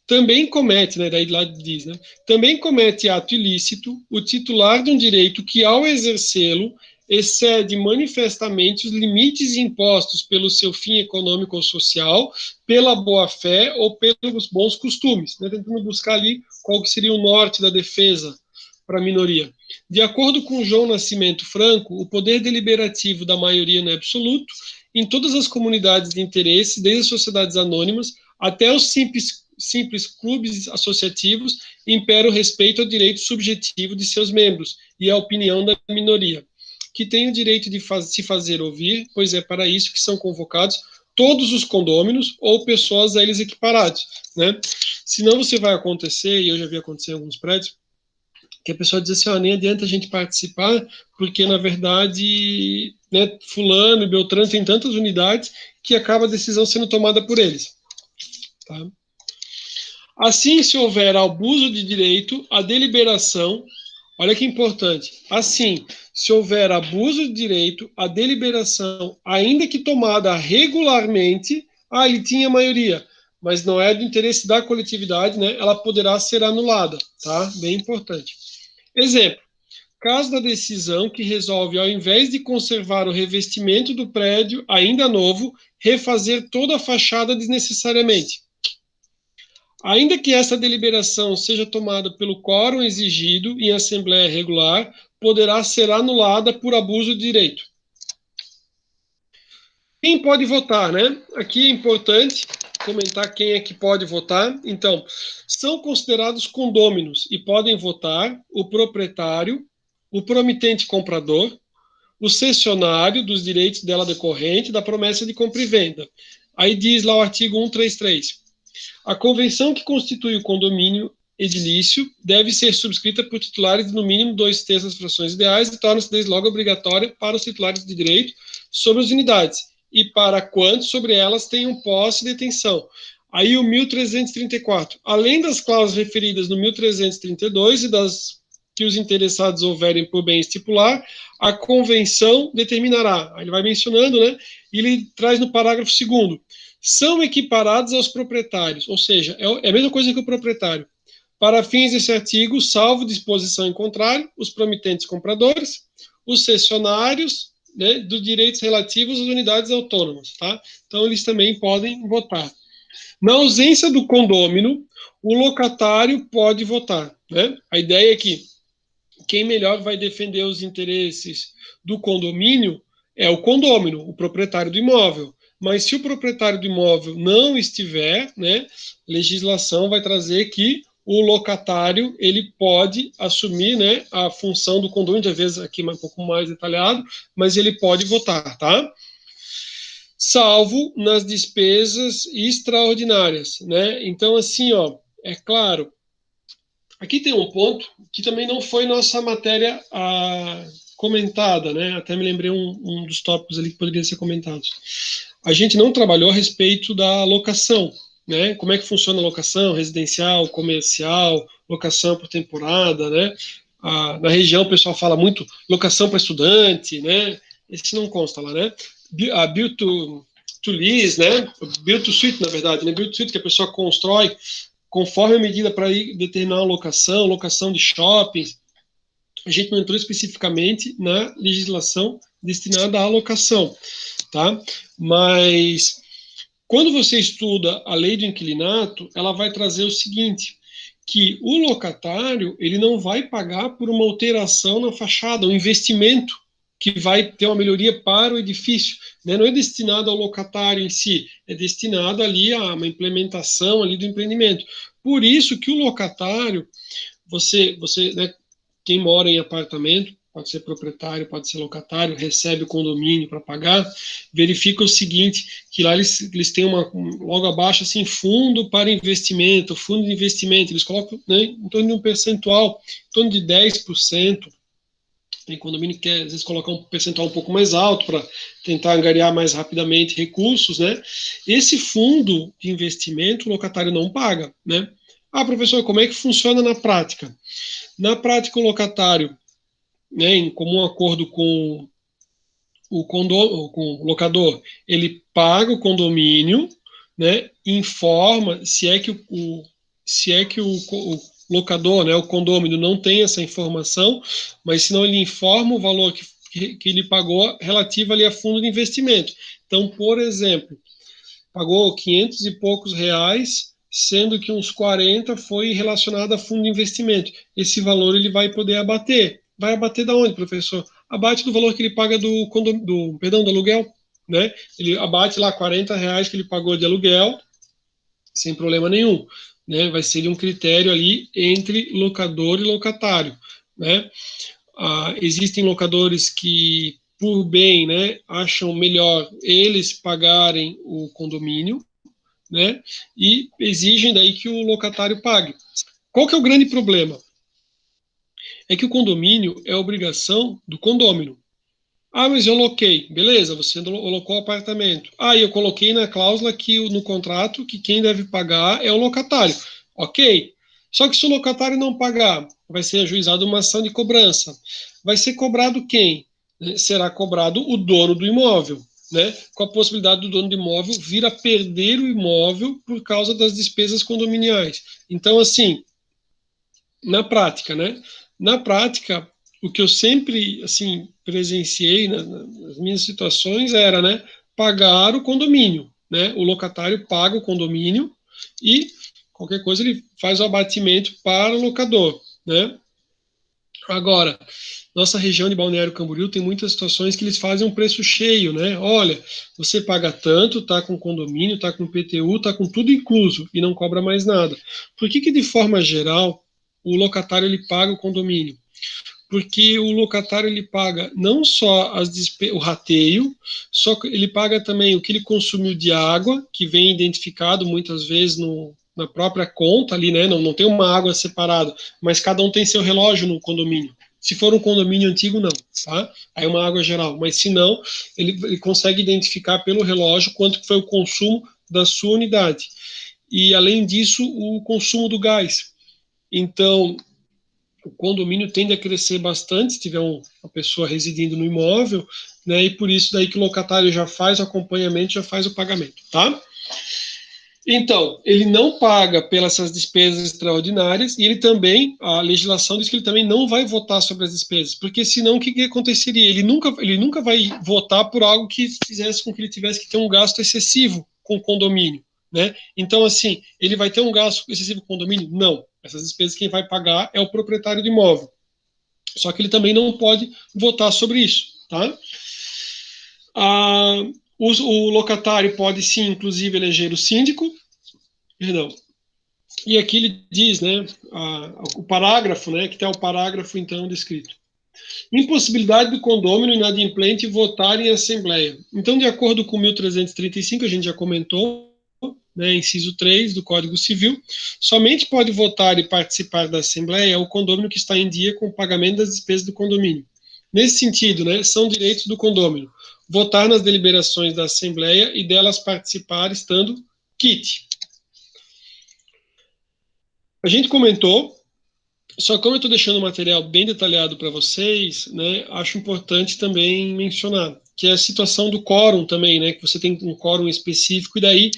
Também comete, né, daí lá diz, né, também comete ato ilícito o titular de um direito que, ao exercê-lo, excede manifestamente os limites impostos pelo seu fim econômico ou social, pela boa-fé ou pelos bons costumes, né, tentando buscar ali qual que seria o norte da defesa para a minoria. De acordo com João Nascimento Franco, o poder deliberativo da maioria não é absoluto. Em todas as comunidades de interesse, desde as sociedades anônimas até os simples clubes associativos, impera o respeito ao direito subjetivo de seus membros e à opinião da minoria, que tem o direito de se fazer ouvir, pois é para isso que são convocados todos os condôminos ou pessoas a eles equiparados, né? Senão você vai acontecer, e eu já vi acontecer em alguns prédios, que a pessoa diz assim, nem adianta a gente participar, porque, na verdade, né, fulano e Beltrano tem tantas unidades que acaba a decisão sendo tomada por eles. Tá? Assim, se houver abuso de direito, a deliberação, olha que importante, assim, se houver abuso de direito, a deliberação, ainda que tomada regularmente, ele tinha maioria, mas não é do interesse da coletividade, né, ela poderá ser anulada, tá? Bem importante. Exemplo, caso da decisão que resolve, ao invés de conservar o revestimento do prédio ainda novo, refazer toda a fachada desnecessariamente. Ainda que essa deliberação seja tomada pelo quórum exigido em assembleia regular, poderá ser anulada por abuso de direito. Quem pode votar, né? Aqui é importante comentar quem é que pode votar. Então, são considerados condôminos e podem votar o proprietário, o promitente comprador, o cessionário dos direitos dela decorrente da promessa de compra e venda. Aí diz lá o artigo 133. A convenção que constitui o condomínio edilício deve ser subscrita por titulares de no mínimo 2/3 das frações ideais e torna-se desde logo obrigatória para os titulares de direito sobre as unidades e para quantos sobre elas tenham posse e detenção. Aí o 1334. Além das cláusulas referidas no 1332 e das que os interessados houverem por bem estipular, a convenção determinará. Aí ele vai mencionando, né? E ele traz no parágrafo 2º. São equiparados aos proprietários, ou seja, é a mesma coisa que o proprietário. Para fins desse artigo, salvo disposição em contrário, os promitentes compradores, os cessionários, né, dos direitos relativos às unidades autônomas, tá? Então, eles também podem votar. Na ausência do condômino, o locatário pode votar, né? A ideia é que quem melhor vai defender os interesses do condomínio é o condômino, o proprietário do imóvel. mas se o proprietário do imóvel não estiver, né, a legislação vai trazer que o locatário ele pode assumir, né, a função do condomínio, às vezes aqui um pouco mais detalhado, mas ele pode votar, tá? Salvo nas despesas extraordinárias, né? Então, assim, ó, é claro, aqui tem um ponto que também não foi nossa matéria comentada, né? Até me lembrei um dos tópicos ali que poderia ser comentado. A gente não trabalhou a respeito da locação, né? Como é que funciona a locação residencial, comercial, locação por temporada, né? Na região o pessoal fala muito locação para estudante, né? Esse não consta lá, né? A build to lease, né? Build to suit, na verdade, né? Build to suit que a pessoa constrói conforme a medida para determinar uma locação, locação de shoppings. A gente não entrou especificamente na legislação destinada à locação, tá? Mas quando você estuda a lei do inquilinato, ela vai trazer o seguinte, que o locatário ele não vai pagar por uma alteração na fachada, um investimento que vai ter uma melhoria para o edifício, né? Não é destinado ao locatário em si, é destinado ali a uma implementação ali do empreendimento. Por isso que o locatário, né, quem mora em apartamento, pode ser proprietário, pode ser locatário, recebe o condomínio para pagar, verifica o seguinte, que lá eles têm logo abaixo, assim, fundo para investimento, fundo de investimento, eles colocam, né, em torno de um percentual, em torno de 10%, tem condomínio que quer, às vezes, colocar um percentual um pouco mais alto para tentar angariar mais rapidamente recursos, né? Esse fundo de investimento o locatário não paga, né? Ah, professor, como é que funciona na prática? Na prática, o locatário, né, em comum acordo com com o locador, ele paga o condomínio, né, informa se é que o locador, né, o condômino não tem essa informação, mas se não ele informa o valor que ele pagou relativo ali a fundo de investimento. Então, por exemplo, pagou 500 e poucos reais, sendo que uns 40 foi relacionado a fundo de investimento. Esse valor ele vai poder abater. Vai abater da onde, professor? Abate do valor que ele paga do aluguel, né? Ele abate lá 40 reais que ele pagou de aluguel, sem problema nenhum, né? Vai ser um critério ali entre locador e locatário, né? Existem locadores que, por bem, né, acham melhor eles pagarem o condomínio, né, e exigem daí que o locatário pague. Qual que é o grande problema? É que o condomínio é obrigação do condômino. Ah, mas eu loquei. Beleza, você locou o apartamento. Ah, eu coloquei na cláusula que no contrato que quem deve pagar é o locatário. Ok. Só que se o locatário não pagar, vai ser ajuizada uma ação de cobrança. Vai ser cobrado quem? Será cobrado o dono do imóvel, né? Com a possibilidade do dono do imóvel vir a perder o imóvel por causa das despesas condominiais. Então, assim, na prática, né? Na prática, o que eu sempre, assim, presenciei nas minhas situações era, né, pagar o condomínio, né? O locatário paga o condomínio e qualquer coisa ele faz o abatimento para o locador, né? Agora, nossa região de Balneário Camboriú tem muitas situações que eles fazem um preço cheio, né? Olha, você paga tanto, tá com condomínio, tá com PTU, tá com tudo incluso e não cobra mais nada. Por que de forma geral o locatário ele paga o condomínio? Porque o locatário ele paga não só o rateio, só que ele paga também o que ele consumiu de água, que vem identificado muitas vezes na própria conta ali, né? Não tem uma água separada, mas cada um tem seu relógio no condomínio. Se for um condomínio antigo, não, tá? Aí é uma água geral. Mas se não, ele consegue identificar pelo relógio quanto foi o consumo da sua unidade. E, além disso, o consumo do gás. Então, o condomínio tende a crescer bastante se tiver uma pessoa residindo no imóvel, né? E por isso daí que o locatário já faz o acompanhamento, já faz o pagamento, tá? Então, ele não paga pelas essas despesas extraordinárias e ele também, a legislação diz que ele também não vai votar sobre as despesas, porque senão o que aconteceria? Ele nunca vai votar por algo que fizesse com que ele tivesse que ter um gasto excessivo com o condomínio, né? Então, assim, ele vai ter um gasto excessivo com o condomínio? Não. Essas despesas quem vai pagar é o proprietário do imóvel. Só que ele também não pode votar sobre isso, tá? O locatário pode, sim, inclusive, eleger o síndico, perdão. E aqui ele diz, né, o parágrafo, né, que tem o parágrafo, então, descrito. Impossibilidade do condômino inadimplente votar em assembleia. Então, de acordo com 1335, a gente já comentou, né, inciso 3 do Código Civil, somente pode votar e participar da assembleia o condômino que está em dia com o pagamento das despesas do condomínio. Nesse sentido, né, são direitos do condômino votar nas deliberações da assembleia e delas participar estando quite. A gente comentou, só como eu estou deixando o material bem detalhado para vocês, né, acho importante também mencionar que é a situação do quórum também, né, que você tem um quórum específico, e daí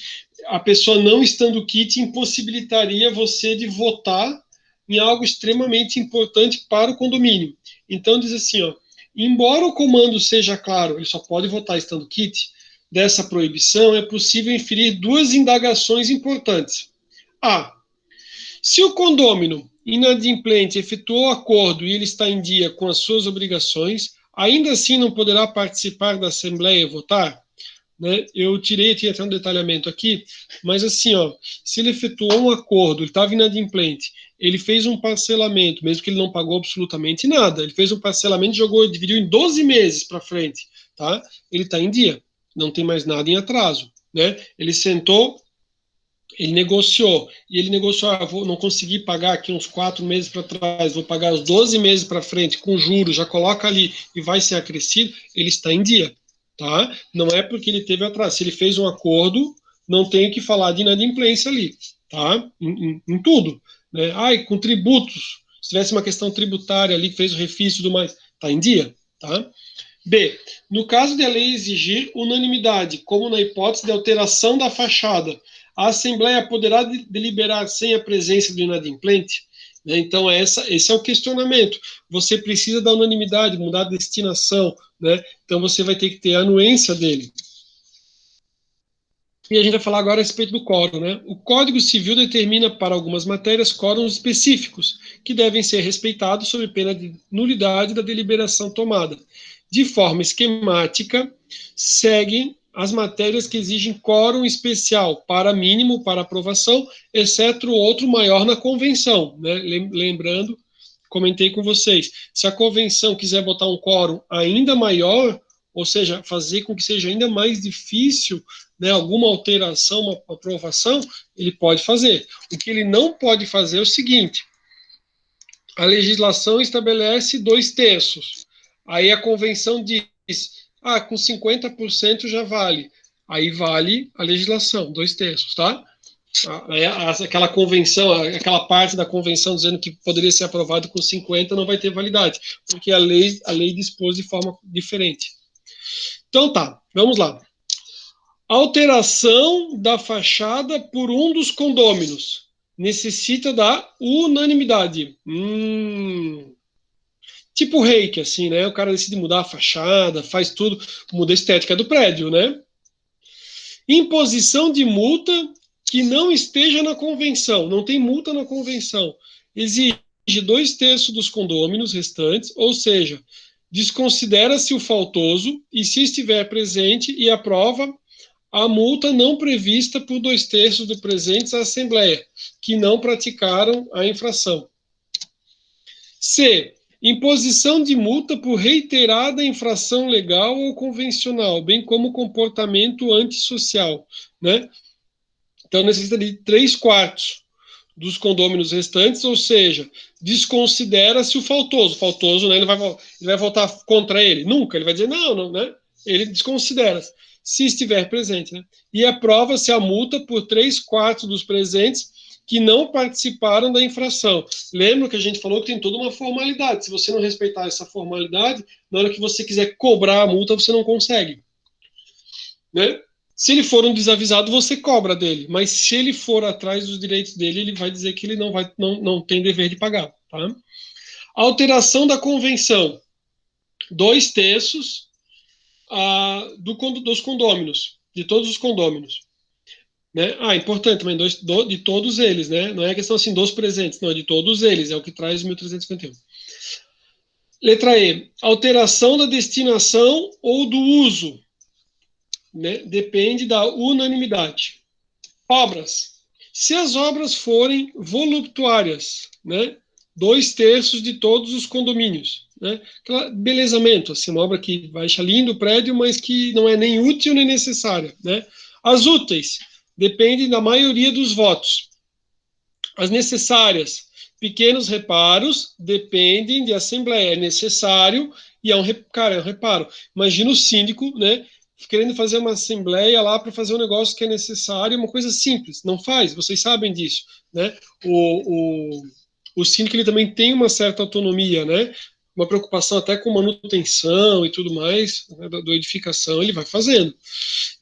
a pessoa não estando quite impossibilitaria você de votar em algo extremamente importante para o condomínio. Então diz assim, ó, embora o comando seja claro, ele só pode votar estando quite, dessa proibição é possível inferir duas indagações importantes. A. Se o condômino inadimplente efetuou o acordo e ele está em dia com as suas obrigações, ainda assim não poderá participar da assembleia e votar? Né? Eu tirei até um detalhamento aqui, mas assim, ó, se ele efetuou um acordo, ele estava inadimplente, ele fez um parcelamento, mesmo que ele não pagou absolutamente nada, ele fez um parcelamento, jogou, dividiu em 12 meses para frente, tá? Ele está em dia, não tem mais nada em atraso, né? Ele sentou, ele negociou, e ele negociou, não consegui pagar aqui uns 4 meses para trás, vou pagar os 12 meses para frente, com juros, já coloca ali e vai ser acrescido, ele está em dia, tá? Não é porque ele teve atraso, se ele fez um acordo, não tem que falar de inadimplência ali, tá? Em tudo, né? Ai, com tributos, se tivesse uma questão tributária ali, que fez o refis e tudo mais, está em dia, tá? B. No caso de a lei exigir unanimidade, como na hipótese de alteração da fachada, a Assembleia poderá deliberar sem a presença do inadimplente? Né? Então, esse é o questionamento. Você precisa da unanimidade, mudar a destinação, né? Então, você vai ter que ter a anuência dele. E a gente vai falar agora a respeito do quórum, né? O Código Civil determina para algumas matérias quóruns específicos, que devem ser respeitados sob pena de nulidade da deliberação tomada. De forma esquemática, seguem as matérias que exigem quórum especial para mínimo para aprovação, exceto o outro maior na convenção, né? Lembrando, comentei com vocês, se a convenção quiser botar um quórum ainda maior, ou seja, fazer com que seja ainda mais difícil, né, alguma alteração, uma aprovação, ele pode fazer. O que ele não pode fazer é o seguinte: a legislação estabelece 2/3. Aí a convenção diz, com 50% já vale. Aí vale a legislação, 2/3, tá? Aquela convenção, aquela parte da convenção dizendo que poderia ser aprovado com 50 não vai ter validade, porque a lei dispôs de forma diferente. Então tá, vamos lá. Alteração da fachada por um dos condôminos necessita da unanimidade. Tipo reiki, assim, né? O cara decide mudar a fachada, faz tudo, muda a estética do prédio, né? Imposição de multa que não esteja na convenção, não tem multa na convenção. Exige 2/3 dos condôminos restantes, ou seja, desconsidera-se o faltoso e, se estiver presente e aprova, a multa não prevista por 2/3 dos presentes à Assembleia, que não praticaram a infração. C. Imposição de multa por reiterada infração legal ou convencional, bem como comportamento antissocial, né? Então, necessita de 3/4 dos condôminos restantes, ou seja, desconsidera-se o faltoso. O faltoso, né, ele vai votar contra ele? Nunca. Ele vai dizer, não, né? Ele desconsidera, se estiver presente, né? E aprova-se a multa por 3/4 dos presentes que não participaram da infração. Lembra que a gente falou que tem toda uma formalidade. Se você não respeitar essa formalidade, na hora que você quiser cobrar a multa, você não consegue, né? Se ele for um desavisado, você cobra dele. Mas se ele for atrás dos direitos dele, ele vai dizer que ele não tem dever de pagar. Tá? Alteração da convenção. 2/3 dos condôminos, de todos os condôminos. Né? Importante também, de todos eles, né? Não é questão assim dos presentes, não, é de todos eles, é o que traz o 1351. Letra E. Alteração da destinação ou do uso. né, depende da unanimidade. Obras. Se as obras forem voluptuárias, né, 2/3 de todos os condomínios, né, belezamento, assim, uma obra que vai deixar lindo o prédio, mas que não é nem útil nem necessária, né. As úteis dependem da maioria dos votos. As necessárias, pequenos reparos, dependem de assembleia. É necessário e é um reparo. Imagina o síndico, né, querendo fazer uma assembleia lá para fazer um negócio que é necessário, uma coisa simples. Não faz, vocês sabem disso, né? O síndico ele também tem uma certa autonomia, né? Uma preocupação até com manutenção e tudo mais, né, da edificação, ele vai fazendo.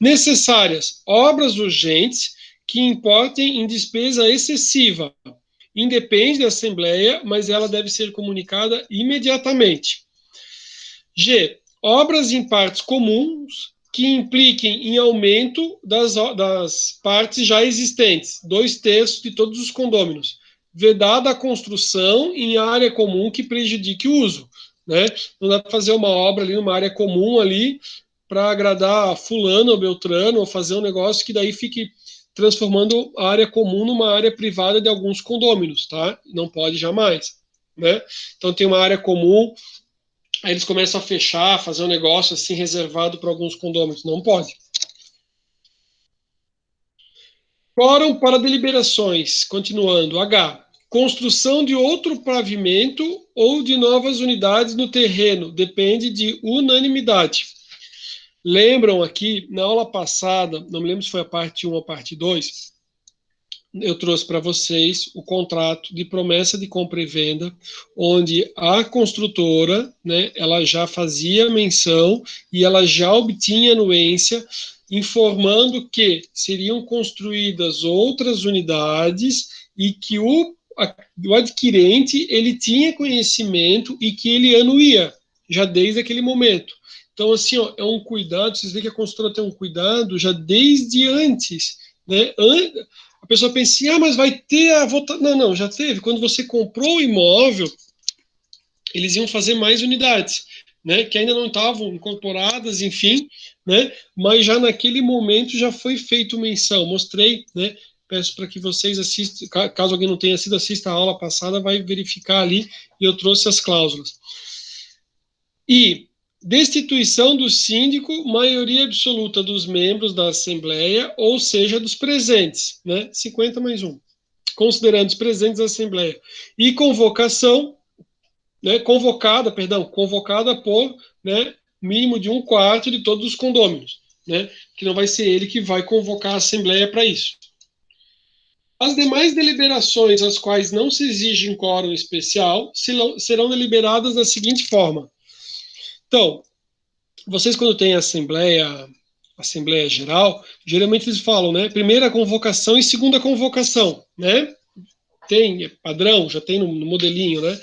Necessárias, obras urgentes que importem em despesa excessiva. Independe da Assembleia, mas ela deve ser comunicada imediatamente. G. Obras em partes comuns que impliquem em aumento das partes já existentes, 2/3 de todos os condôminos, vedada a construção em área comum que prejudique o uso, né? Não dá para fazer uma obra ali numa área comum ali para agradar fulano ou beltrano, ou fazer um negócio que daí fique transformando a área comum numa área privada de alguns condôminos, tá? Não pode jamais, né? Então tem uma área comum, aí eles começam a fechar, fazer um negócio assim reservado para alguns condôminos. Não pode. Quórum para deliberações, continuando. H. Construção de outro pavimento ou de novas unidades no terreno, depende de unanimidade. Lembram aqui, na aula passada, não me lembro se foi a parte 1 ou a parte 2, eu trouxe para vocês o contrato de promessa de compra e venda, onde a construtora, né, ela já fazia menção e ela já obtinha anuência, informando que seriam construídas outras unidades e que o adquirente ele tinha conhecimento e que ele anuía, já desde aquele momento. Então, assim, ó, é um cuidado, vocês veem que a construtora tem um cuidado já desde antes, né? A pessoa pensa assim, ah, mas vai ter a votação. Não, não, já teve. Quando você comprou o imóvel, eles iam fazer mais unidades, né? Que ainda não estavam incorporadas, enfim, né? Mas já naquele momento já foi feito menção. Mostrei, né? Peço para que vocês assistam, caso alguém não tenha sido, assista a aula passada, vai verificar ali, e eu trouxe as cláusulas. E destituição do síndico, maioria absoluta dos membros da Assembleia, ou seja, dos presentes, né? 50 mais 1, considerando os presentes da Assembleia. E convocação, né? Convocada por, né? Mínimo de 1/4 de todos os condôminos, né? Que não vai ser ele que vai convocar a Assembleia para isso. As demais deliberações, as quais não se exige quórum especial, serão deliberadas da seguinte forma. Então, vocês quando tem Assembleia Geral, geralmente eles falam, né? Primeira convocação e segunda convocação, né? Tem padrão, já tem no modelinho, né?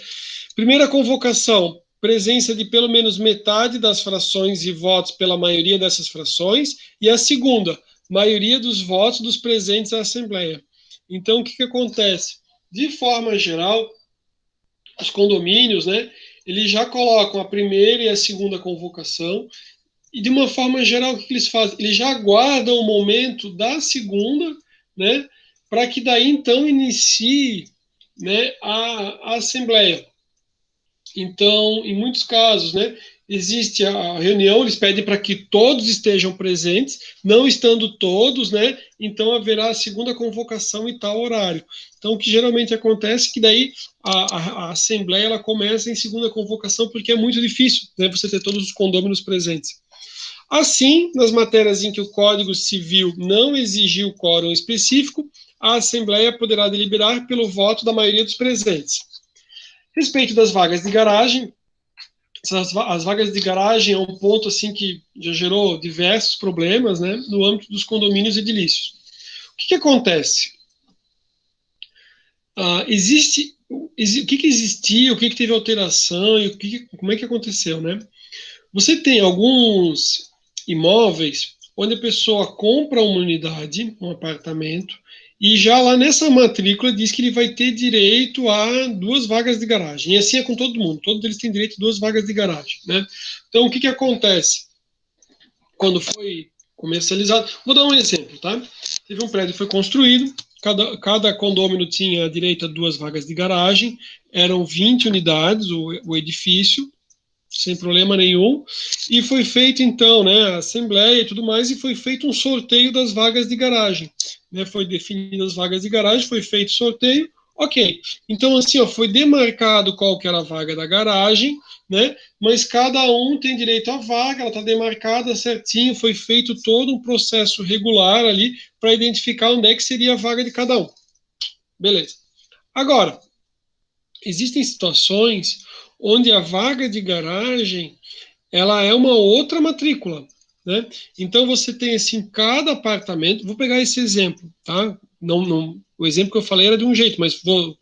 Primeira convocação, presença de pelo menos metade das frações e votos pela maioria dessas frações, e a segunda, maioria dos votos dos presentes à Assembleia. Então, o que acontece? De forma geral, os condomínios, né, eles já colocam a primeira e a segunda convocação, e de uma forma geral, o que eles fazem? Eles já aguardam o momento da segunda, né, para que daí então inicie, né, a Assembleia. Então, em muitos casos, né, existe a reunião, eles pedem para que todos estejam presentes, não estando todos, né, então haverá a segunda convocação e tal horário. Então, o que geralmente acontece é que daí a Assembleia ela começa em segunda convocação, porque é muito difícil, né, você ter todos os condôminos presentes. Assim, nas matérias em que o Código Civil não exigiu quórum específico, a Assembleia poderá deliberar pelo voto da maioria dos presentes. Respeito das vagas de garagem, as vagas de garagem é um ponto assim que já gerou diversos problemas, né, no âmbito dos condomínios edilícios. O que acontece? O que existia, o que teve alteração e como é que aconteceu, né? Você tem alguns imóveis onde a pessoa compra uma unidade, um apartamento, e já lá nessa matrícula diz que ele vai ter direito a 2 vagas de garagem. E assim é com todo mundo, todos eles têm direito a 2 vagas de garagem, né? Então, o que acontece? Quando comercializado. Vou dar um exemplo, tá? Teve um prédio que foi construído, cada condômino tinha direito a 2 vagas de garagem, eram 20 unidades o edifício, sem problema nenhum, e foi feito então, né, a assembleia e tudo mais, e foi feito um sorteio das vagas de garagem, né, foi definidas as vagas de garagem, foi feito sorteio, ok, então assim, ó, foi demarcado qual que era a vaga da garagem, né, mas cada um tem direito à vaga, ela está demarcada certinho, foi feito todo um processo regular ali, para identificar onde é que seria a vaga de cada um, beleza. Agora, existem situações onde a vaga de garagem ela é uma outra matrícula, né? Então você tem assim cada apartamento. Vou pegar esse exemplo, tá? O exemplo que eu falei era de um jeito, mas vou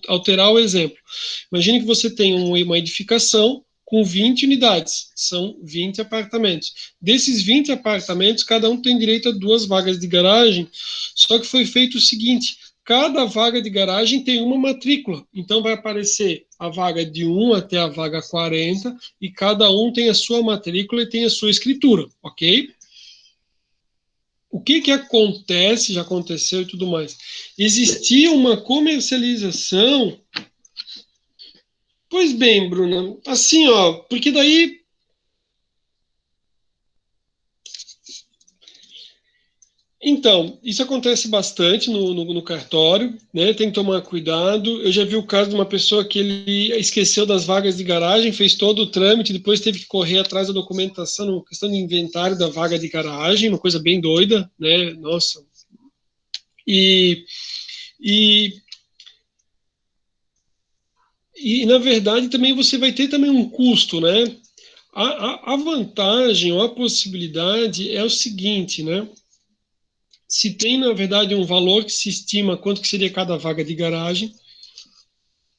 alterar o exemplo. Imagine que você tem uma edificação com 20 unidades, são 20 apartamentos. Desses 20 apartamentos, cada um tem direito a 2 vagas de garagem, só que foi feito o seguinte: cada vaga de garagem tem uma matrícula. Então vai aparecer a vaga de 1 até a vaga 40 e cada um tem a sua matrícula e tem a sua escritura, ok? O que acontece, já aconteceu e tudo mais. Existia uma comercialização. Pois bem, Bruna, assim, ó, porque daí então, isso acontece bastante no cartório, né? Tem que tomar cuidado. Eu já vi o caso de uma pessoa que ele esqueceu das vagas de garagem, fez todo o trâmite, depois teve que correr atrás da documentação, questão de inventário da vaga de garagem, uma coisa bem doida, né? Nossa. E, e, e na verdade também você vai ter também um custo, né? A vantagem ou a possibilidade é o seguinte, né? Se tem, na verdade, um valor que se estima quanto que seria cada vaga de garagem,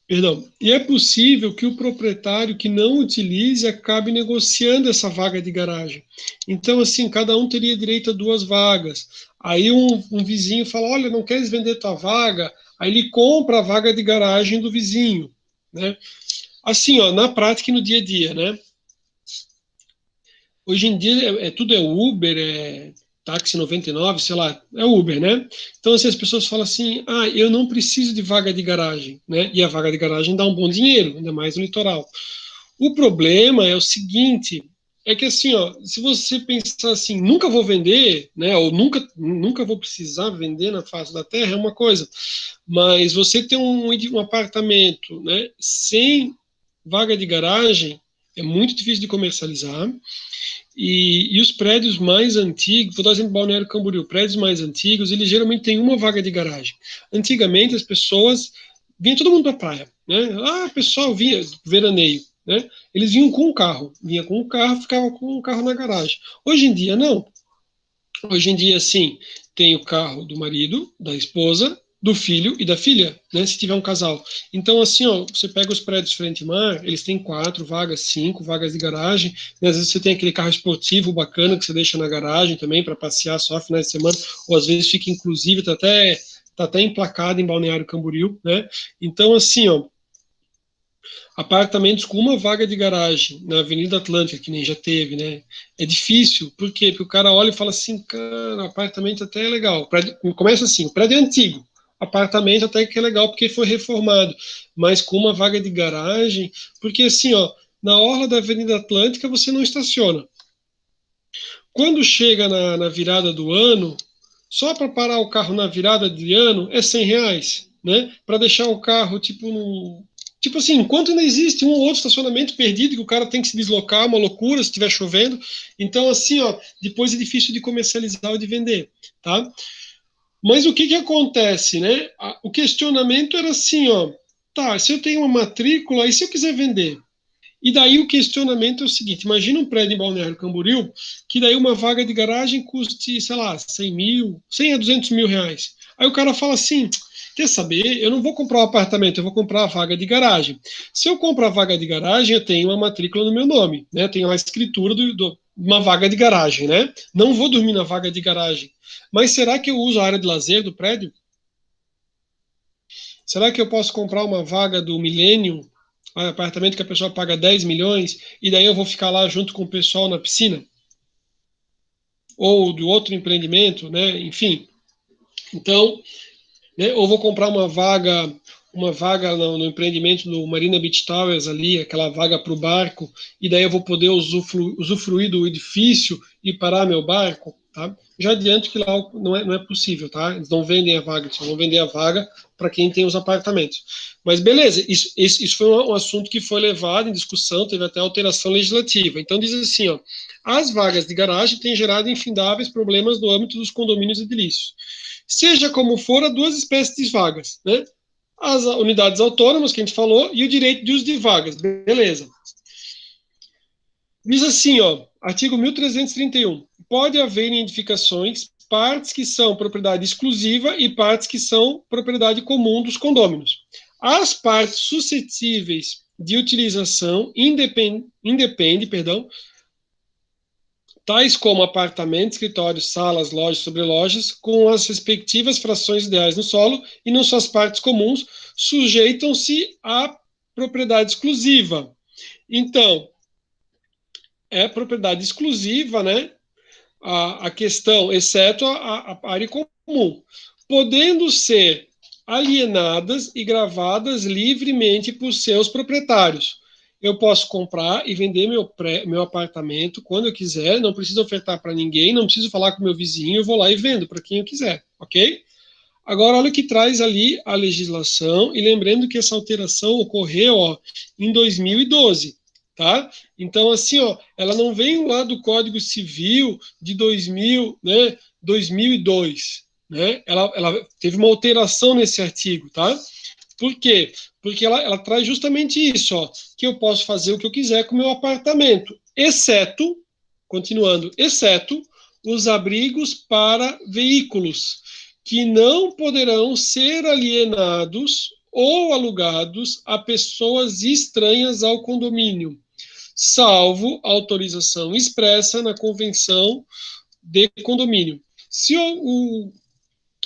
perdão, e é possível que o proprietário que não utilize acabe negociando essa vaga de garagem. Então, assim, cada um teria direito a 2 vagas. Aí um vizinho fala, olha, não queres vender tua vaga? Aí ele compra a vaga de garagem do vizinho, né? Assim, ó, na prática e no dia a dia, né? Hoje em dia tudo é Uber, táxi 99, sei lá, é Uber, né? Então, assim, as pessoas falam assim, eu não preciso de vaga de garagem, né? E a vaga de garagem dá um bom dinheiro, ainda mais no litoral. O problema é o seguinte, é que assim, ó, se você pensar assim, nunca vou vender, né? Ou nunca vou precisar vender na face da terra, é uma coisa. Mas você ter um apartamento, né? Sem vaga de garagem, é muito difícil de comercializar. E os prédios mais antigos, vou dar exemplo Balneário Camboriú, prédios mais antigos, eles geralmente têm uma vaga de garagem. Antigamente as pessoas, vinha todo mundo para a praia, né? Pessoal vinha, veraneio, né? Eles vinham com o carro, ficava com o carro na garagem. Hoje em dia, não. Hoje em dia, sim, tem o carro do marido, da esposa, do filho e da filha, né, se tiver um casal. Então, assim, ó, você pega os prédios frente-mar, eles têm 4 vagas, 5 vagas de garagem, né, às vezes você tem aquele carro esportivo bacana que você deixa na garagem também para passear só finais de semana, ou às vezes fica, inclusive, tá até emplacado em Balneário Camboriú, né? Então, assim, ó, apartamentos com uma vaga de garagem na Avenida Atlântica, que nem já teve, né? É difícil, por quê? Porque o cara olha e fala assim, cara, o apartamento até é legal. O prédio, começa assim, o prédio é antigo, apartamento até que é legal porque foi reformado, mas com uma vaga de garagem, porque assim, ó, na orla da Avenida Atlântica você não estaciona. Quando chega na virada do ano, só para parar o carro na virada de ano é R$ 100, né? Para deixar o carro tipo assim, enquanto ainda existe um ou outro estacionamento perdido que o cara tem que se deslocar, uma loucura se estiver chovendo. Então, assim, ó, depois é difícil de comercializar ou de vender, tá? Mas o que acontece, né? O questionamento era assim, ó, tá, se eu tenho uma matrícula, e se eu quiser vender? E daí o questionamento é o seguinte, imagina um prédio em Balneário Camboriú, que daí uma vaga de garagem custe, sei lá, 100 a 200 mil reais. Aí o cara fala assim, quer saber, eu não vou comprar um apartamento, eu vou comprar a vaga de garagem. Se eu comprar a vaga de garagem, eu tenho uma matrícula no meu nome, né? Tenho a escritura uma vaga de garagem, né? Não vou dormir na vaga de garagem. Mas será que eu uso a área de lazer do prédio? Será que eu posso comprar uma vaga do Millennium, um apartamento que a pessoa paga 10 milhões, e daí eu vou ficar lá junto com o pessoal na piscina? ou do outro empreendimento, né? Enfim. Então, né, ou vou comprar uma vaga no empreendimento do Marina Beach Towers ali, aquela vaga para o barco, e daí eu vou poder usufruir do edifício e parar meu barco, tá? Já adianto que lá não é possível, tá? Eles não vendem a vaga, eles só vão vender a vaga para quem tem os apartamentos. Mas beleza, isso foi um assunto que foi levado em discussão, teve até alteração legislativa. Então diz assim, ó, as vagas de garagem têm gerado infindáveis problemas no âmbito dos condomínios edilícios. Seja como for, há duas espécies de vagas, né? As unidades autônomas, que a gente falou, e o direito de uso de vagas. Beleza. Diz assim, ó, artigo 1331. Pode haver em edificações partes que são propriedade exclusiva e partes que são propriedade comum dos condôminos. As partes suscetíveis de utilização independe, tais como apartamentos, escritórios, salas, lojas, sobrelojas, com as respectivas frações ideais no solo e nas suas partes comuns, sujeitam-se à propriedade exclusiva. Então, é propriedade exclusiva, né? A questão, exceto a área comum, podendo ser alienadas e gravadas livremente por seus proprietários. Eu posso comprar e vender meu apartamento quando eu quiser, não preciso ofertar para ninguém, não preciso falar com meu vizinho, eu vou lá e vendo para quem eu quiser, ok? Agora, olha o que traz ali a legislação, e lembrando que essa alteração ocorreu, ó, em 2012, tá? Então, assim, ó, ela não vem lá do Código Civil de 2000, né, 2002, né? Ela teve uma alteração nesse artigo, tá? Por quê? Porque ela traz justamente isso, ó, que eu posso fazer o que eu quiser com o meu apartamento, exceto, continuando, exceto os abrigos para veículos, que não poderão ser alienados ou alugados a pessoas estranhas ao condomínio, salvo autorização expressa na convenção de condomínio. Se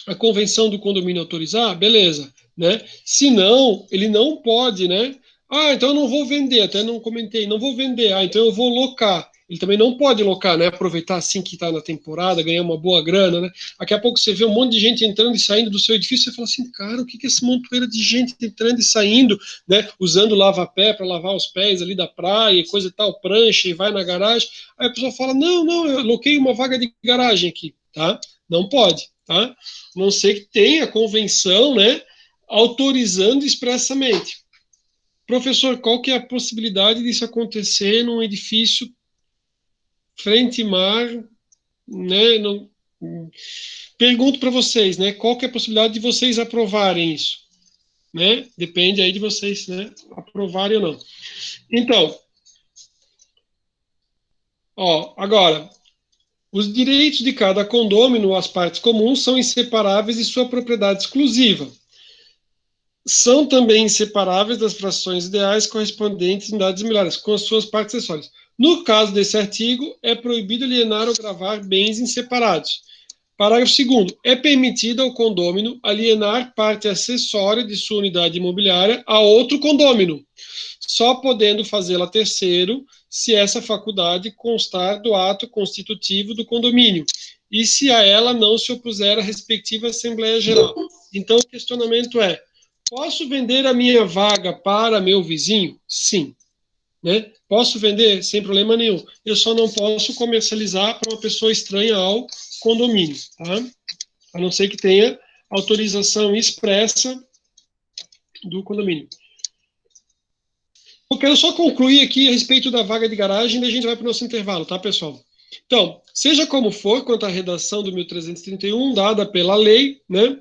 a convenção do condomínio autorizar, beleza, né? Se não, ele não pode, né? Ah, então eu não vou vender, até não comentei, não vou vender, ah, então eu vou locar. Ele também não pode locar, né? Aproveitar assim que está na temporada, ganhar uma boa grana, né? Daqui a pouco você vê um monte de gente entrando e saindo do seu edifício, você fala assim, cara, o que é esse montoeira de gente entrando e saindo, né? Usando lava-pé para lavar os pés ali da praia, coisa e tal, prancha e vai na garagem. Aí a pessoa fala, não, eu loquei uma vaga de garagem aqui, tá? Não pode, tá? Não ser que tenha convenção, né? Autorizando expressamente. Professor, qual que é a possibilidade disso acontecer num edifício frente mar, né? No, pergunto para vocês, né? Qual que é a possibilidade de vocês aprovarem isso, né? Depende aí de vocês, né? Aprovarem ou não. Então, ó, agora, os direitos de cada condômino, as partes comuns, são inseparáveis de sua propriedade exclusiva. São também inseparáveis das frações ideais correspondentes em unidades milhares, com as suas partes acessórias. No caso desse artigo, é proibido alienar ou gravar bens inseparados. Parágrafo 2º. É permitido ao condômino alienar parte acessória de sua unidade imobiliária a outro condômino, só podendo fazê-la a terceiro, se essa faculdade constar do ato constitutivo do condomínio, e se a ela não se opuser a respectiva Assembleia Geral. Então, o questionamento é, posso vender a minha vaga para meu vizinho? Sim. Né? Posso vender sem problema nenhum. Eu só não posso comercializar para uma pessoa estranha ao condomínio, tá? A não ser que tenha autorização expressa do condomínio. Eu quero só concluir aqui a respeito da vaga de garagem, daí a gente vai para o nosso intervalo, tá, pessoal? Então, seja como for, quanto à redação do 1331, dada pela lei, né?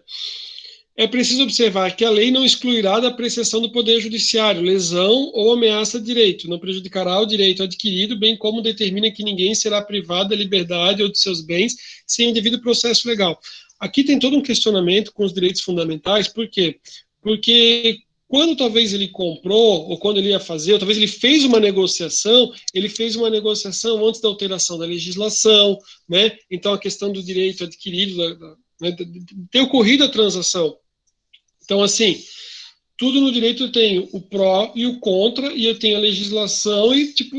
É preciso observar que a lei não excluirá da apreciação do Poder Judiciário lesão ou ameaça de direito, não prejudicará o direito adquirido, bem como determina que ninguém será privado da liberdade ou de seus bens sem o devido processo legal. Aqui tem todo um questionamento com os direitos fundamentais, por quê? Porque quando talvez ele comprou, ou quando ele ia fazer, ou talvez ele fez uma negociação, ele fez uma negociação antes da alteração da legislação, né? Então a questão do direito adquirido, né, de ter ocorrido a transação. Então, assim, tudo no direito eu tenho o pró e o contra, e eu tenho a legislação e, tipo,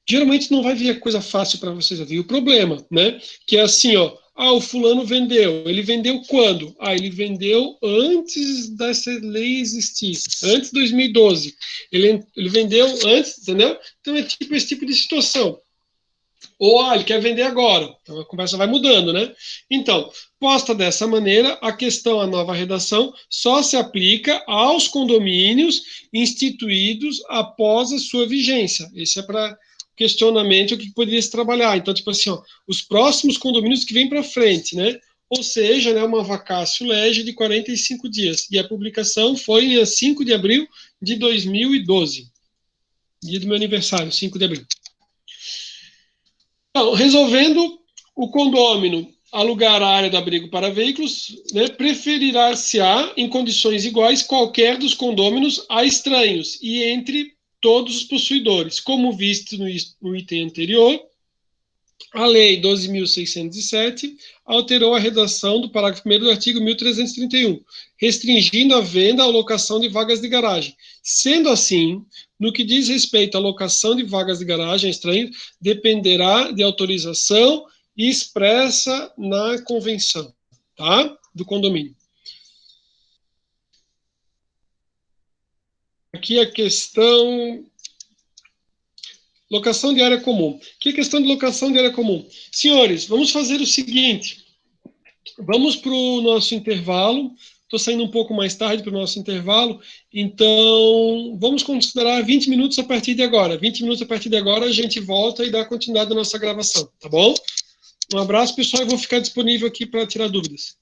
geralmente não vai vir coisa fácil para vocês, vai vir o problema, né? Que é assim, ó, o fulano vendeu. Ele vendeu quando? Ele vendeu antes dessa lei existir, antes de 2012. Ele vendeu antes, entendeu? Então é tipo esse tipo de situação. Ou, ele quer vender agora. Então a conversa vai mudando, né? Então, posta dessa maneira, a nova redação só se aplica aos condomínios instituídos após a sua vigência. Esse é para questionamento que poderia se trabalhar. Então, tipo assim, os próximos condomínios que vêm para frente, né? Ou seja, né, uma vacácio lege de 45 dias. E a publicação foi em 5 de abril de 2012. Dia do meu aniversário, 5 de abril. Então, resolvendo o condômino alugar a área do abrigo para veículos, né, preferirá-se-á, em condições iguais, qualquer dos condôminos a estranhos e entre todos os possuidores. Como visto no item anterior, a Lei 12.607 alterou a redação do parágrafo 1º do artigo 1331, restringindo a venda ou locação de vagas de garagem. Sendo assim, no que diz respeito à locação de vagas de garagem a estranhos, dependerá de autorização expressa na convenção, tá? Do condomínio. Aqui a questão... Locação de área comum. Que questão de locação de área comum? Senhores, vamos fazer o seguinte. Vamos para o nosso intervalo. Estou saindo um pouco mais tarde para o nosso intervalo. Então, vamos considerar 20 minutos a partir de agora. 20 minutos a partir de agora, a gente volta e dá continuidade à nossa gravação, tá bom? Um abraço, pessoal. Eu vou ficar disponível aqui para tirar dúvidas.